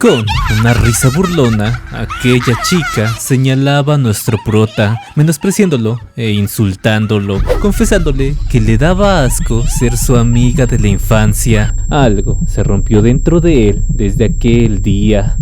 Con una risa burlona, aquella chica señalaba a nuestro prota, menospreciándolo e insultándolo, confesándole que le daba asco ser su amiga de la infancia. Algo se rompió dentro de él desde aquel día.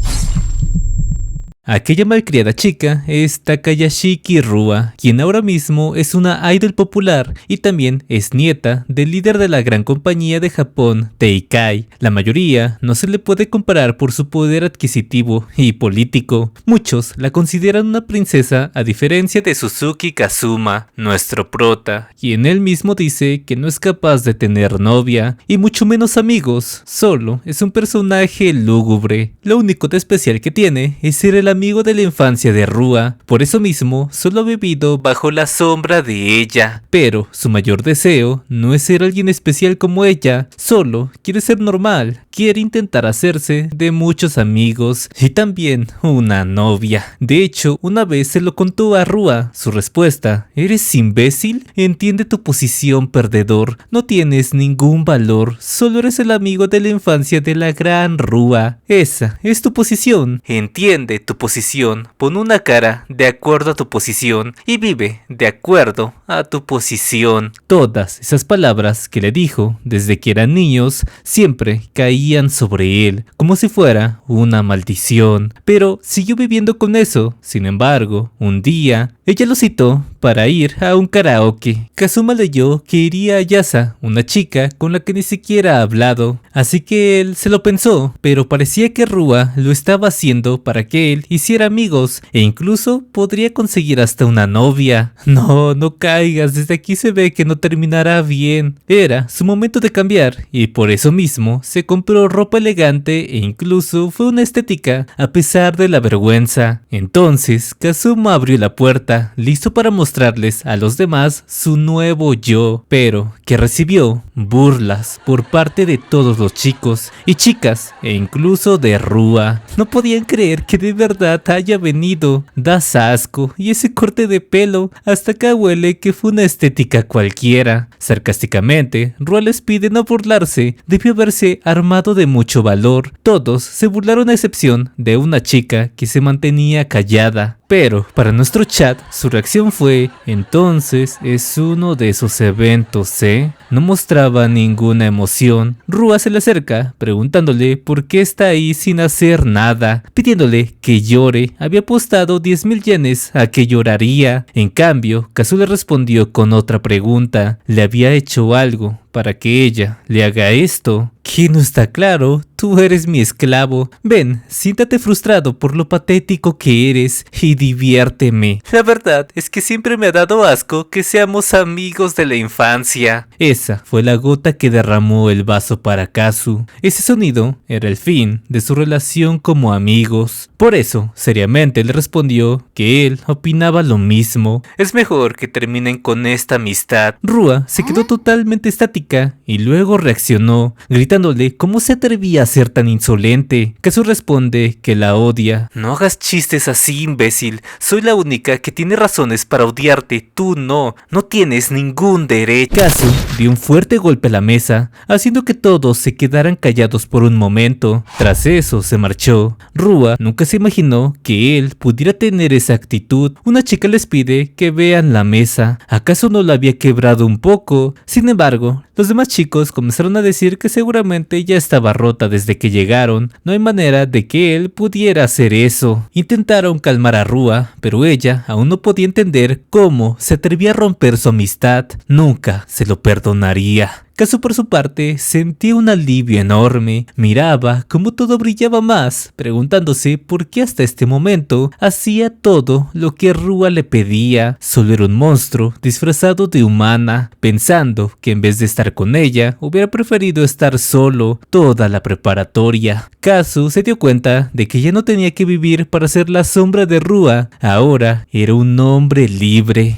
Aquella malcriada chica es Takayashiki Rua, quien ahora mismo es una idol popular y también es nieta del líder de la gran compañía de Japón, Teikai. La mayoría no se le puede comparar por su poder adquisitivo y político. Muchos la consideran una princesa a diferencia de Suzuki Kazuma, nuestro prota, quien él mismo dice que no es capaz de tener novia y mucho menos amigos. Solo es un personaje lúgubre. Lo único de especial que tiene es ser el amigo de la infancia de Rua, por eso mismo solo ha vivido bajo la sombra de ella. Pero su mayor deseo no es ser alguien especial como ella, solo quiere ser normal, quiere intentar hacerse de muchos amigos y también una novia. De hecho, una vez se lo contó a Rua, su respuesta: ¿eres imbécil? Entiende tu posición, perdedor, no tienes ningún valor, solo eres el amigo de la infancia de la gran Rua. Esa es tu posición, entiende tu posición, pon una cara de acuerdo a tu posición y vive de acuerdo a tu posición. Todas esas palabras que le dijo desde que eran niños siempre caían sobre él como si fuera una maldición, pero siguió viviendo con eso. Sin embargo, un día ella lo citó para ir a un karaoke. Kazuma leyó que iría a Yasa, una chica con la que ni siquiera ha hablado, así que él se lo pensó, pero parecía que Rua lo estaba haciendo para que él hiciera amigos e incluso podría conseguir hasta una novia. No caigas, desde aquí se ve que no terminará bien. Era su momento de cambiar y por eso mismo se compró ropa elegante e incluso fue una estética a pesar de la vergüenza. Entonces Kazuma abrió la puerta, listo para mostrarles a los demás su nuevo yo, pero que recibió burlas por parte de todos los chicos y chicas e incluso de Rua. No podían creer que de verdad haya venido. Das asco, y ese corte de pelo, hasta acá huele que fue una estética cualquiera. Sarcásticamente, Rua les pide no burlarse, debió haberse armado de mucho valor. Todos se burlaron a excepción de una chica que se mantenía callada. Pero para nuestro chat, su reacción fue: entonces es uno de esos eventos, ¿eh? No mostraba ninguna emoción. Rua se le acerca, preguntándole por qué está ahí sin hacer nada, pidiéndole que llore. Había apostado 10,000 yenes a que lloraría. En cambio, Kazu le respondió con otra pregunta. ¿Le había hecho algo para que ella le haga esto? ¿Qué no está claro? Tú eres mi esclavo. Ven, siéntate frustrado por lo patético que eres y diviérteme. La verdad es que siempre me ha dado asco que seamos amigos de la infancia. Esa fue la gota que derramó el vaso para Kazu. Ese sonido era el fin de su relación como amigos. Por eso, seriamente le respondió que él opinaba lo mismo. Es mejor que terminen con esta amistad. Rua se quedó totalmente estática y luego reaccionó, gritándole cómo se atrevía a ser tan insolente. Kazu responde que la odia. No hagas chistes así, imbécil. Soy la única que tiene razones para odiarte. Tú no tienes ningún derecho. Kazu dio un fuerte golpe a la mesa, haciendo que todos se quedaran callados por un momento. Tras eso se marchó. Rua nunca se imaginó que él pudiera tener esa actitud. Una chica les pide que vean la mesa. ¿Acaso no la había quebrado un poco? Sin embargo, los demás chicos comenzaron a decir que seguramente ya estaba rota desde que llegaron. No hay manera de que él pudiera hacer eso. Intentaron calmar a Rua, pero ella aún no podía entender cómo se atrevía a romper su amistad. Nunca se lo perdonaría. Kazu por su parte sentía un alivio enorme, miraba cómo todo brillaba más, preguntándose por qué hasta este momento hacía todo lo que Rua le pedía. Solo era un monstruo disfrazado de humana, pensando que en vez de estar con ella hubiera preferido estar solo toda la preparatoria. Kazu se dio cuenta de que ya no tenía que vivir para ser la sombra de Rua, ahora era un hombre libre.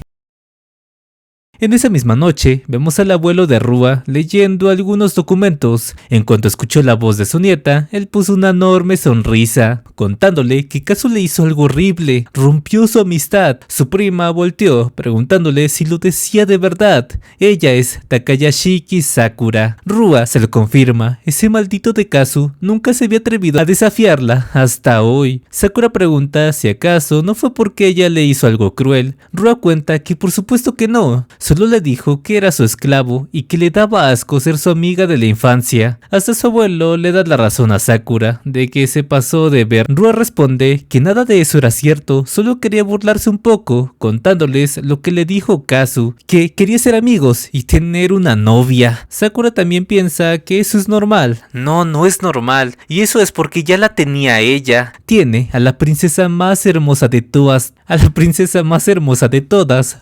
En esa misma noche, vemos al abuelo de Rua leyendo algunos documentos. En cuanto escuchó la voz de su nieta, él puso una enorme sonrisa, contándole que Kazu le hizo algo horrible, rompió su amistad. Su prima volteó, preguntándole si lo decía de verdad. Ella es Takayashiki Sakura. Rua se lo confirma, ese maldito de Kazu nunca se había atrevido a desafiarla hasta hoy. Sakura pregunta si acaso no fue porque ella le hizo algo cruel. Rua cuenta que por supuesto que no, solo le dijo que era su esclavo y que le daba asco ser su amiga de la infancia. Hasta su abuelo le da la razón a Sakura de que se pasó de ver. Rua responde que nada de eso era cierto, solo quería burlarse un poco, contándoles lo que le dijo Kazu, que quería ser amigos y tener una novia. Sakura también piensa que eso es normal. No, no es normal, y eso es porque ya la tenía ella. Tiene a la princesa más hermosa de todas,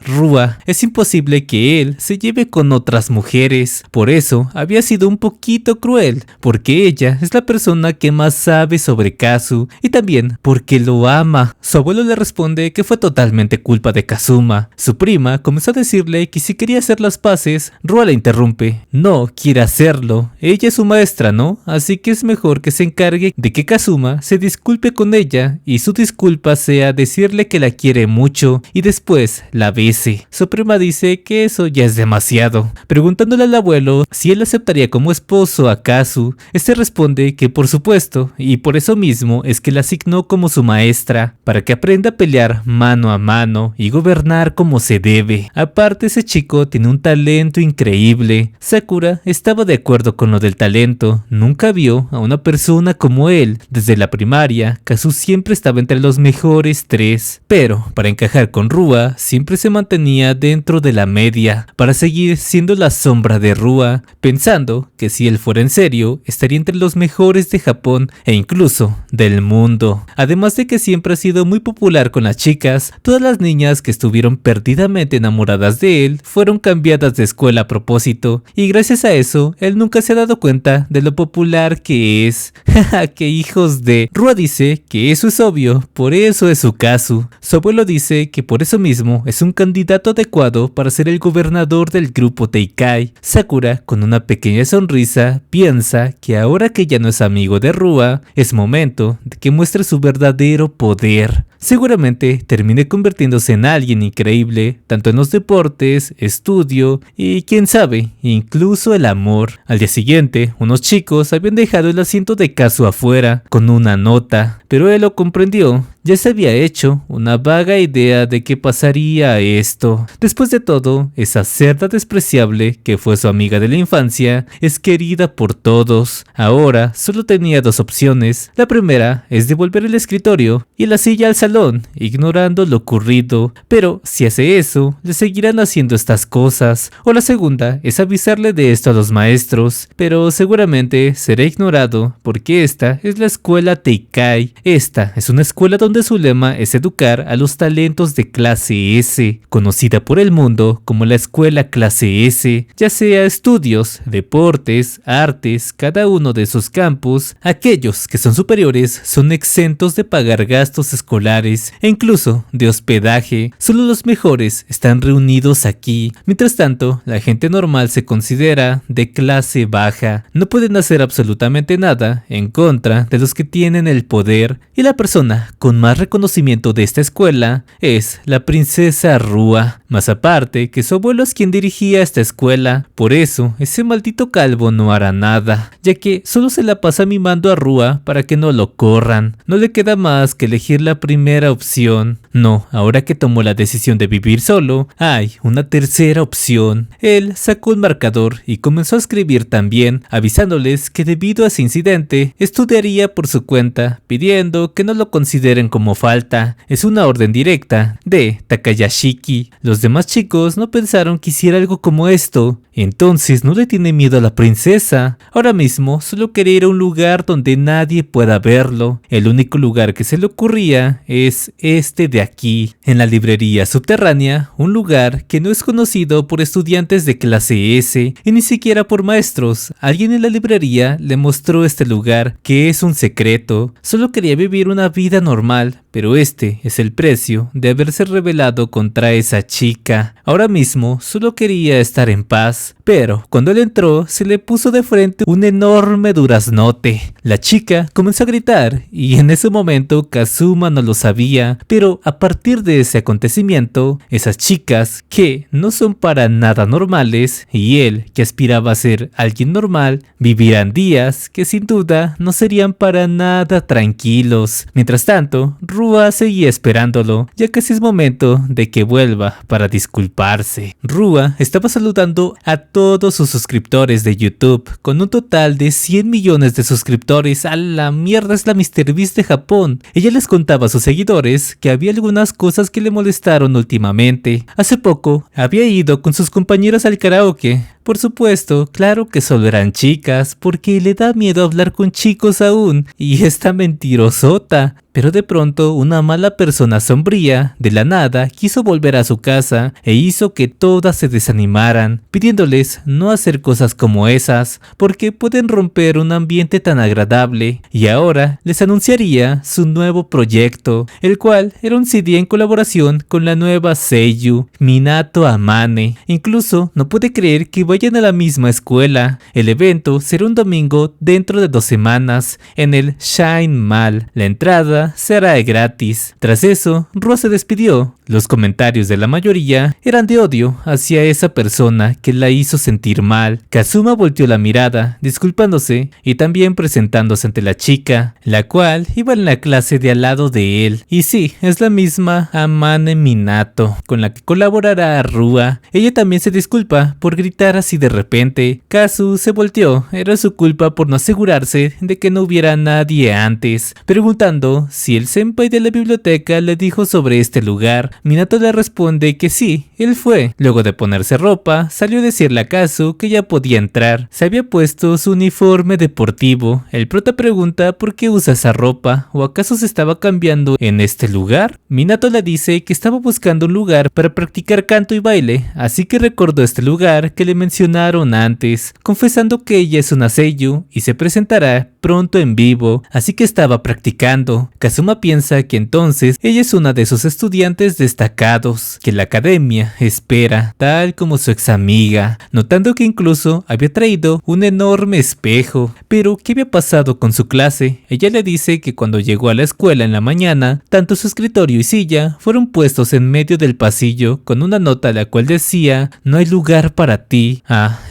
Rua. Es imposible que él se lleve con otras mujeres. Por eso había sido un poquito cruel, porque ella es la persona que más sabe sobre Kazu y también porque lo ama. Su abuelo le responde que fue totalmente culpa de Kazuma. Su prima comenzó a decirle que si quería hacer las paces. Rua la interrumpe. No quiere hacerlo. Ella es su maestra, ¿no? Así que es mejor que se encargue de que Kazuma se disculpe con ella y su disculpa sea decirle que la quiere mucho y después la bese. Su prima dice que eso ya es demasiado. Preguntándole al abuelo si él aceptaría como esposo a Kazu, este responde que por supuesto, y por eso mismo es que la asignó como su maestra, para que aprenda a pelear mano a mano y gobernar como se debe. Aparte, ese chico tiene un talento increíble. Sakura estaba de acuerdo con lo del talento, nunca vio a una persona como él. Desde la primaria, Kazu siempre estaba entre los mejores 3, pero para encajar con Rua, siempre se mantenía dentro de la media, para seguir siendo la sombra de Rua, pensando que si él fuera en serio, estaría entre los mejores de Japón e incluso del mundo. Además de que siempre ha sido muy popular con las chicas, todas las niñas que estuvieron perdidamente enamoradas de él fueron cambiadas de escuela a propósito, y gracias a eso, él nunca se ha dado cuenta de lo popular que es. Jaja, que hijos de... Rua dice que eso es obvio, por eso es su Kazu. Su abuelo dice que por eso mismo es un candidato adecuado para ser el gobernador del grupo Teikai. Sakura, con una pequeña sonrisa, piensa que ahora que ya no es amigo de Rua, es momento de que muestre su verdadero poder. Seguramente termine convirtiéndose en alguien increíble, tanto en los deportes, estudio y quién sabe, incluso el amor. Al día siguiente, unos chicos habían dejado el asiento de Kazu afuera con una nota, pero él lo comprendió. Ya se había hecho una vaga idea de que pasaría esto. Después de todo, esa cerda despreciable que fue su amiga de la infancia es querida por todos. Ahora solo tenía dos opciones. La primera es devolver el escritorio y la silla al salón, ignorando lo ocurrido. Pero si hace eso, le seguirán haciendo estas cosas. O la segunda es avisarle de esto a los maestros, pero seguramente será ignorado porque esta es la escuela Teikai. Esta es una escuela donde su lema es educar a los talentos de clase S, conocida por el mundo como la escuela clase S, ya sea estudios, deportes, artes, cada uno de esos campos. Aquellos que son superiores son exentos de pagar gastos escolares e incluso de hospedaje. Solo los mejores están reunidos aquí. Mientras tanto, la gente normal se considera de clase baja. No pueden hacer absolutamente nada en contra de los que tienen el poder, y la persona con más reconocimiento de esta escuela es la princesa Rua. Más aparte que su abuelo es quien dirigía esta escuela, por eso ese maldito calvo no hará nada, ya que solo se la pasa mimando a Rua para que no lo corran. No le queda más que elegir la primera opción. No, ahora que tomó la decisión de vivir solo, hay una tercera opción. Él sacó un marcador y comenzó a escribir también, avisándoles que debido a ese incidente, estudiaría por su cuenta, pidiendo que no lo consideren como falta. Es una orden directa de Takayashiki. Los demás chicos no pensaron que hiciera algo como esto, entonces no le tiene miedo a la princesa. Ahora mismo solo quería ir a un lugar donde nadie pueda verlo. El único lugar que se le ocurría es este de aquí, en la librería subterránea, un lugar que no es conocido por estudiantes de clase S y ni siquiera por maestros. Alguien en la librería le mostró este lugar, que es un secreto. Solo quería vivir una vida normal, pero este es el precio de haberse rebelado contra esa chica. Ahora mismo solo quería estar en paz, pero cuando él entró se le puso de frente un enorme duraznote. La chica comenzó a gritar y en ese momento Kazuma no lo sabía, pero a partir de ese acontecimiento, esas chicas que no son para nada normales y él que aspiraba a ser alguien normal, vivirán días que sin duda no serían para nada tranquilos. Mientras tanto, Rua seguía esperándolo, ya casi es momento de que vuelva para disculparse. Rua estaba saludando a todos sus suscriptores de YouTube, con un total de 100 millones de suscriptores. A la mierda, es la MrBeast de Japón. Ella les contaba a sus seguidores que había algunas cosas que le molestaron últimamente. Hace poco había ido con sus compañeros al karaoke. Por supuesto, claro que solo eran chicas, porque le da miedo hablar con chicos aún, y esta mentirosota. Pero de pronto una mala persona sombría, de la nada, quiso volver a su casa e hizo que todas se desanimaran, pidiéndoles no hacer cosas como esas, porque pueden romper un ambiente tan agradable, y ahora les anunciaría su nuevo proyecto, el cual era un CD en colaboración con la nueva seiyuu, Minato Amane. Incluso no puede creer que vayan a la misma escuela. El evento será un domingo dentro de 2 semanas, en el Shine Mall. La entrada será gratis. Tras eso, Rua se despidió. Los comentarios de la mayoría eran de odio hacia esa persona que la hizo sentir mal. Kazuma volteó la mirada, disculpándose y también presentándose ante la chica, la cual iba en la clase de al lado de él. Y sí, es la misma Amane Minato, con la que colaborará Rua. Ella también se disculpa por gritar así de repente. Kazu se volteó, era su culpa por no asegurarse de que no hubiera nadie antes, preguntando si el senpai de la biblioteca le dijo sobre este lugar. Minato le responde que sí, él fue. Luego de ponerse ropa, salió a decirle a Kazu que ya podía entrar. Se había puesto su uniforme deportivo. El prota pregunta por qué usa esa ropa, o acaso se estaba cambiando en este lugar. Minato le dice que estaba buscando un lugar para practicar canto y baile, así que recordó este lugar que le mencionaron antes, confesando que ella es una seiyuu y se presentará pronto en vivo, así que estaba practicando. Kazuma piensa que entonces ella es una de sus estudiantes destacados, que la academia espera, tal como su ex amiga, notando que incluso había traído un enorme espejo. Pero ¿qué había pasado con su clase? Ella le dice que cuando llegó a la escuela en la mañana, tanto su escritorio y silla fueron puestos en medio del pasillo con una nota la cual decía: no hay lugar para ti.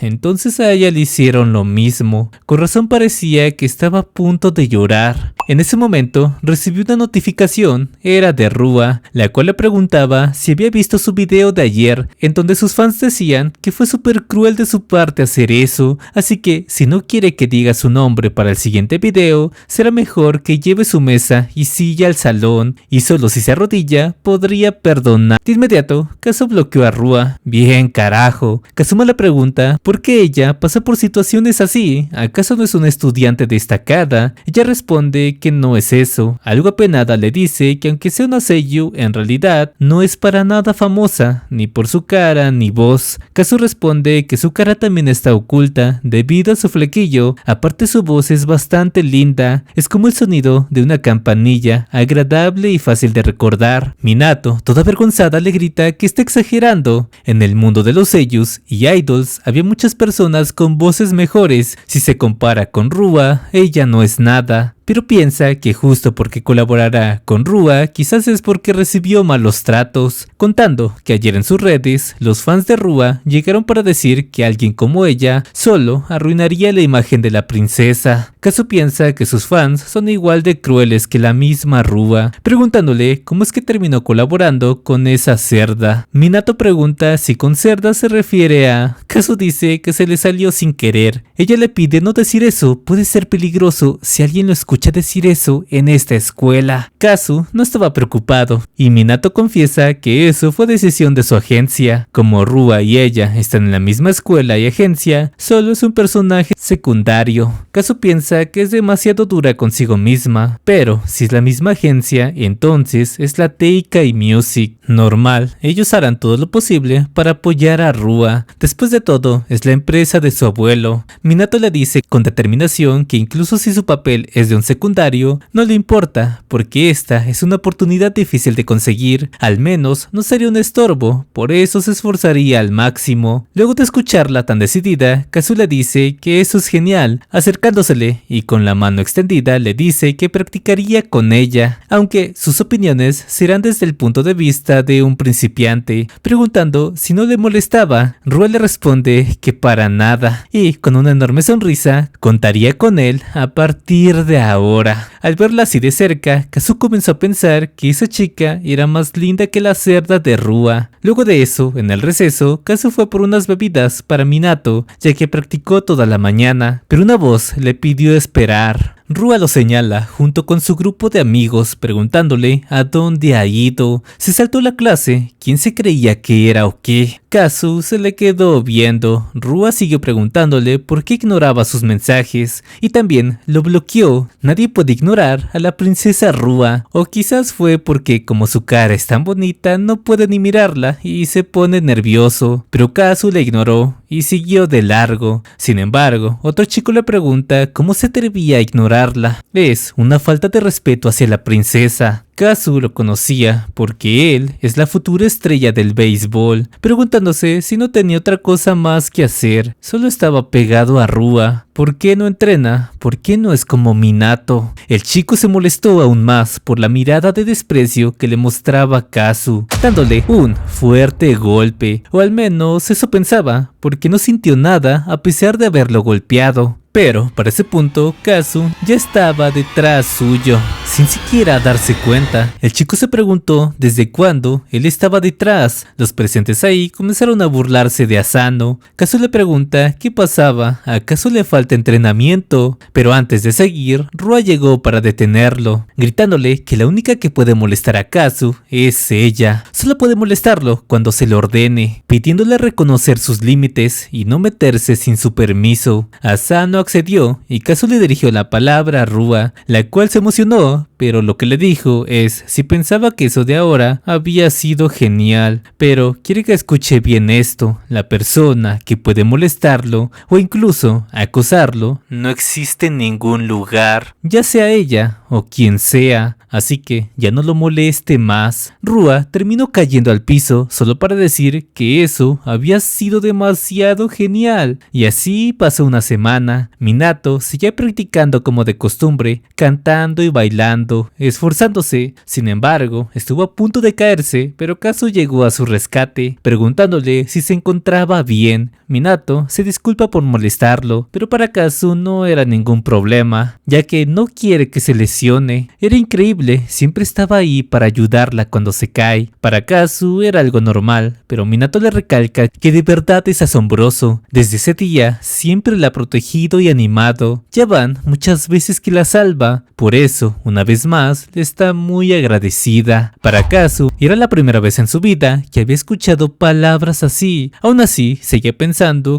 Entonces a ella le hicieron lo mismo. Con razón parecía que estaba a punto de llorar. En ese momento recibió una notificación, era de Rua, la cual le preguntaba si había visto su video de ayer, en donde sus fans decían que fue súper cruel de su parte hacer eso, así que si no quiere que diga su nombre para el siguiente video, será mejor que lleve su mesa y silla al salón, y solo si se arrodilla podría perdonar. De inmediato, Kazu bloqueó a Rua. Bien carajo. Kazuma le pregunta por qué ella pasa por situaciones así, ¿acaso no es una estudiante destacada? Ella responde que no es eso. Algo apenada le dice que aunque sea una seiyuu, en realidad no es para nada famosa, ni por su cara ni voz. Kazu responde que su cara también está oculta debido a su flequillo. Aparte, su voz es bastante linda, es como el sonido de una campanilla, agradable y fácil de recordar. Minato, toda avergonzada, le grita que está exagerando. En el mundo de los seiyus y idols había muchas personas con voces mejores. Si se compara con Rua, ella no es nada. Pero piensa que justo porque colaborará con Rua, quizás es porque recibió malos tratos, contando que ayer en sus redes, los fans de Rua llegaron para decir que alguien como ella solo arruinaría la imagen de la princesa. Kazu piensa que sus fans son igual de crueles que la misma Rua, preguntándole cómo es que terminó colaborando con esa cerda. Minato pregunta si con cerda se refiere a... Kazu dice que se le salió sin querer. Ella le pide no decir eso, puede ser peligroso si alguien lo escucha escucha decir eso en esta escuela. Kazu no estaba preocupado y Minato confiesa que eso fue decisión de su agencia. Como Rua y ella están en la misma escuela y agencia, solo es un personaje secundario. Kazu piensa que es demasiado dura consigo misma, pero si es la misma agencia, entonces es la Teikai Music. Normal, ellos harán todo lo posible para apoyar a Rua. Después de todo, es la empresa de su abuelo. Minato le dice con determinación que incluso si su papel es de un secundario, no le importa, porque esta es una oportunidad difícil de conseguir. Al menos no sería un estorbo, por eso se esforzaría al máximo. Luego de escucharla tan decidida, Kazu le dice que eso es genial, acercándosele y con la mano extendida le dice que practicaría con ella, aunque sus opiniones serán desde el punto de vista de un principiante. Preguntando si no le molestaba, Rua le responde que para nada y con una enorme sonrisa contaría con él a partir de ahora. Al verla así de cerca, Kazu comenzó a pensar que esa chica era más linda que la cerda de Rua. Luego de eso, en el receso, Kazu fue por unas bebidas para Minato, ya que practicó toda la mañana, pero una voz le pidió esperar. Rua lo señala junto con su grupo de amigos preguntándole a dónde ha ido. Se saltó la clase, ¿quién se creía que era o qué? Kazu se le quedó viendo. Rua siguió preguntándole por qué ignoraba sus mensajes y también lo bloqueó. Nadie puede ignorar a la princesa Rua, o quizás fue porque como su cara es tan bonita no puede ni mirarla y se pone nervioso, pero Kazu le ignoró y siguió de largo. Sin embargo, otro chico le pregunta cómo se atrevía a ignorarla. Es una falta de respeto hacia la princesa. Kazu lo conocía porque él es la futura estrella del béisbol, preguntándose si no tenía otra cosa más que hacer. Solo estaba pegado a Rua. ¿Por qué no entrena? ¿Por qué no es como Minato? El chico se molestó aún más por la mirada de desprecio que le mostraba Kazu, dándole un fuerte golpe, o al menos eso pensaba, porque no sintió nada a pesar de haberlo golpeado. Pero para ese punto, Kazu ya estaba detrás suyo, sin siquiera darse cuenta. El chico se preguntó desde cuándo él estaba detrás. Los presentes ahí comenzaron a burlarse de Asano. Kazu le pregunta qué pasaba, ¿acaso le falta entrenamiento? Pero antes de seguir, Rua llegó para detenerlo, gritándole que la única que puede molestar a Kazu es ella. Solo puede molestarlo cuando se le ordene, pidiéndole reconocer sus límites y no meterse sin su permiso. Asano accedió y Kazu le dirigió la palabra a Rua, la cual se emocionó, pero lo que le dijo es si pensaba que eso de ahora había sido genial. Pero quiere que escuche bien esto: la persona que puede molestarlo o incluso acosarlo no existe en ningún lugar, ya sea ella o quien sea. Así que ya no lo moleste más. Rua terminó cayendo al piso solo para decir que eso había sido demasiado genial. Y así pasó una semana. Minato seguía practicando como de costumbre, cantando y bailando, esforzándose. Sin embargo, estuvo a punto de caerse, pero Kazu llegó a su rescate, preguntándole si se encontraba bien. Minato se disculpa por molestarlo, pero para Kazu no era ningún problema, ya que no quiere que se lesione. Era increíble, siempre estaba ahí para ayudarla cuando se cae. Para Kazu era algo normal, pero Minato le recalca que de verdad es asombroso. Desde ese día siempre la ha protegido y animado. Ya van muchas veces que la salva, por eso, una vez más, le está muy agradecida. Para Kazu era la primera vez en su vida que había escuchado palabras así. Aún así, seguía pensando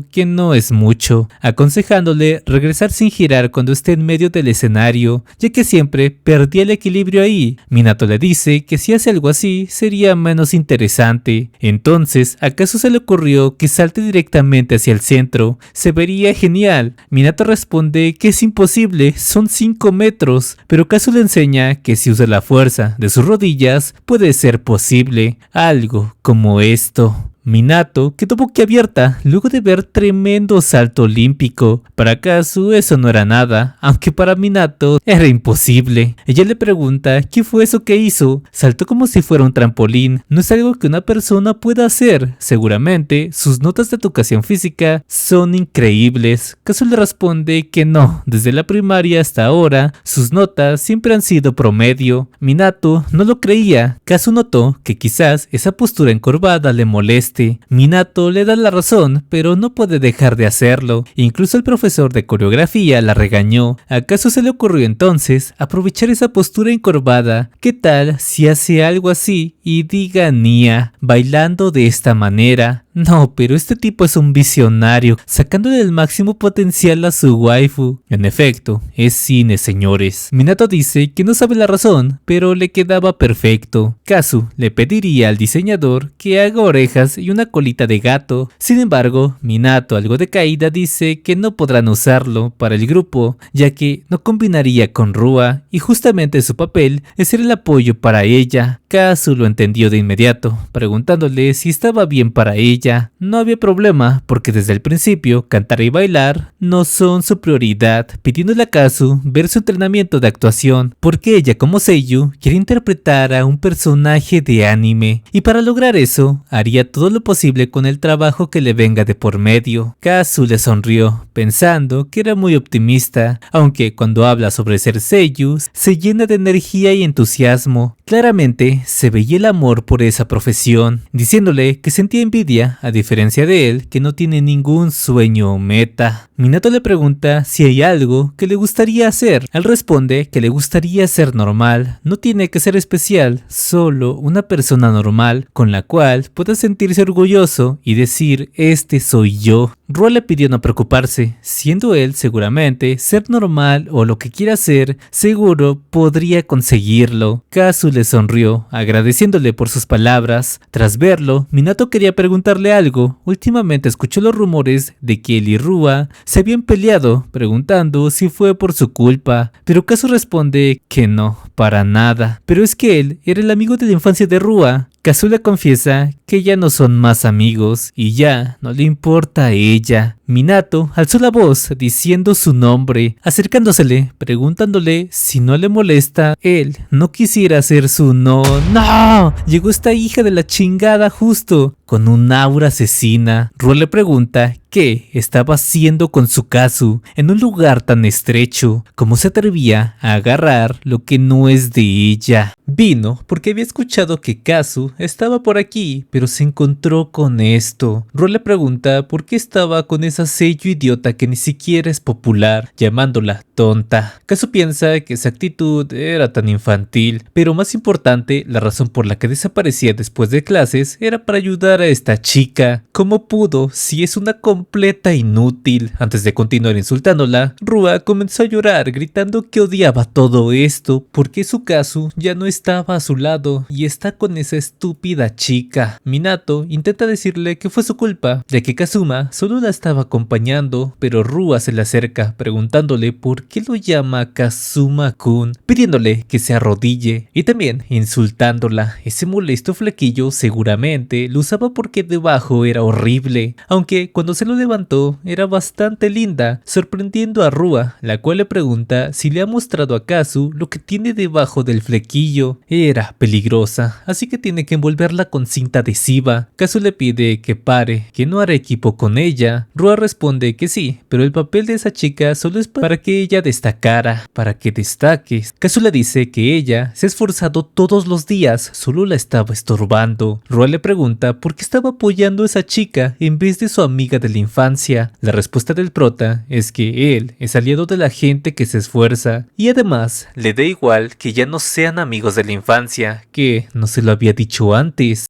que no es mucho, aconsejándole regresar sin girar cuando esté en medio del escenario, ya que siempre perdía el equilibrio ahí. Minato le dice que si hace algo así sería menos interesante. Entonces, ¿acaso se le ocurrió que salte directamente hacia el centro? Se vería genial. Minato responde que es imposible, son 5 metros, pero Kazu le enseña que si usa la fuerza de sus rodillas puede ser posible, algo como esto. Minato quedó boquiabierta luego de ver tremendo salto olímpico. Para Kazu eso no era nada, aunque para Minato era imposible. Ella le pregunta qué fue eso que hizo. Saltó como si fuera un trampolín. No es algo que una persona pueda hacer. Seguramente sus notas de educación física son increíbles. Kazu le responde que no, desde la primaria hasta ahora sus notas siempre han sido promedio. Minato no lo creía. Kazu notó que quizás esa postura encorvada le moleste. este. Minato le da la razón, pero no puede dejar de hacerlo. Incluso el profesor de coreografía la regañó. ¿Acaso se le ocurrió entonces aprovechar esa postura encorvada? ¿Qué tal si hace algo así y diga Nia, bailando de esta manera? No, pero este tipo es un visionario, sacándole el máximo potencial a su waifu. En efecto, es cine, señores. Minato dice que no sabe la razón, pero le quedaba perfecto. Kazu le pediría al diseñador que haga orejas y una colita de gato. Sin embargo, Minato, algo decaída, dice que no podrán usarlo para el grupo, ya que no combinaría con Rua, y justamente su papel es ser el apoyo para ella. Kazu lo entendió de inmediato, preguntándole si estaba bien para ella. No había problema, porque desde el principio cantar y bailar no son su prioridad, pidiéndole a Kazu ver su entrenamiento de actuación, porque ella como seiyuu quiere interpretar a un personaje de anime, y para lograr eso haría todo lo posible con el trabajo que le venga de por medio. Kazu le sonrió, pensando que era muy optimista, aunque cuando habla sobre ser seiyuu se llena de energía y entusiasmo. Claramente se veía el amor por esa profesión, diciéndole que sentía envidia, a diferencia de él, que no tiene ningún sueño o meta. Minato le pregunta si hay algo que le gustaría hacer. Él responde que le gustaría ser normal, no tiene que ser especial, solo una persona normal con la cual pueda sentirse orgulloso y decir, este soy yo. Rua le pidió no preocuparse, siendo él seguramente ser normal o lo que quiera hacer, seguro podría conseguirlo. Kazu le sonrió, agradeciéndole por sus palabras. Tras verlo, Minato quería preguntarle algo. Últimamente escuchó los rumores de que él y Rua se habían peleado, preguntando si fue por su culpa, pero Kazu responde que no, para nada. Pero es que él era el amigo de la infancia de Rua. Kazu le confiesa que ya no son más amigos y ya no le importa a ella. Minato alzó la voz diciendo su nombre, acercándosele, preguntándole si no le molesta. Él no quisiera ser su ¡No! Llegó esta hija de la chingada justo, con un aura asesina. Rua le pregunta qué estaba haciendo con su Kazu en un lugar tan estrecho. ¿Cómo se atrevía a agarrar lo que no es de ella? Vino porque había escuchado que Kazu estaba por aquí, pero se encontró con esto. Rua le pregunta por qué estaba con esa seiyuu idiota que ni siquiera es popular, llamándola tonta. Kazu piensa que esa actitud era tan infantil, pero más importante, la razón por la que desaparecía después de clases era para ayudar a esta chica. ¿Cómo pudo si es una completa inútil? Antes de continuar insultándola, Rua comenzó a llorar gritando que odiaba todo esto porque su Kazu ya no estaba a su lado y está con esa estúpida chica. Minato intenta decirle que fue su culpa, ya que Kazuma solo la estaba acompañando, pero Rua se le acerca preguntándole por qué lo llama Kazuma-kun, pidiéndole que se arrodille y también insultándola. Ese molesto flequillo seguramente lo usaba porque debajo era horrible, aunque cuando se lo levantó era bastante linda, sorprendiendo a Rua, la cual le pregunta si le ha mostrado a Kazu lo que tiene debajo del flequillo. Era peligrosa, así que tiene que envolverla con cinta adhesiva. Kazu le pide que pare, que no hará equipo con ella. Rua responde que sí, pero el papel de esa chica solo es para que ella destacara, para que destaques. Kazu le dice que ella se ha esforzado todos los días, solo la estaba estorbando. Rua le pregunta por qué estaba apoyando a esa chica en vez de su amiga de la infancia. La respuesta del prota es que él es aliado de la gente que se esfuerza y además le da igual que ya no sean amigos de la infancia, que no se lo había dicho antes.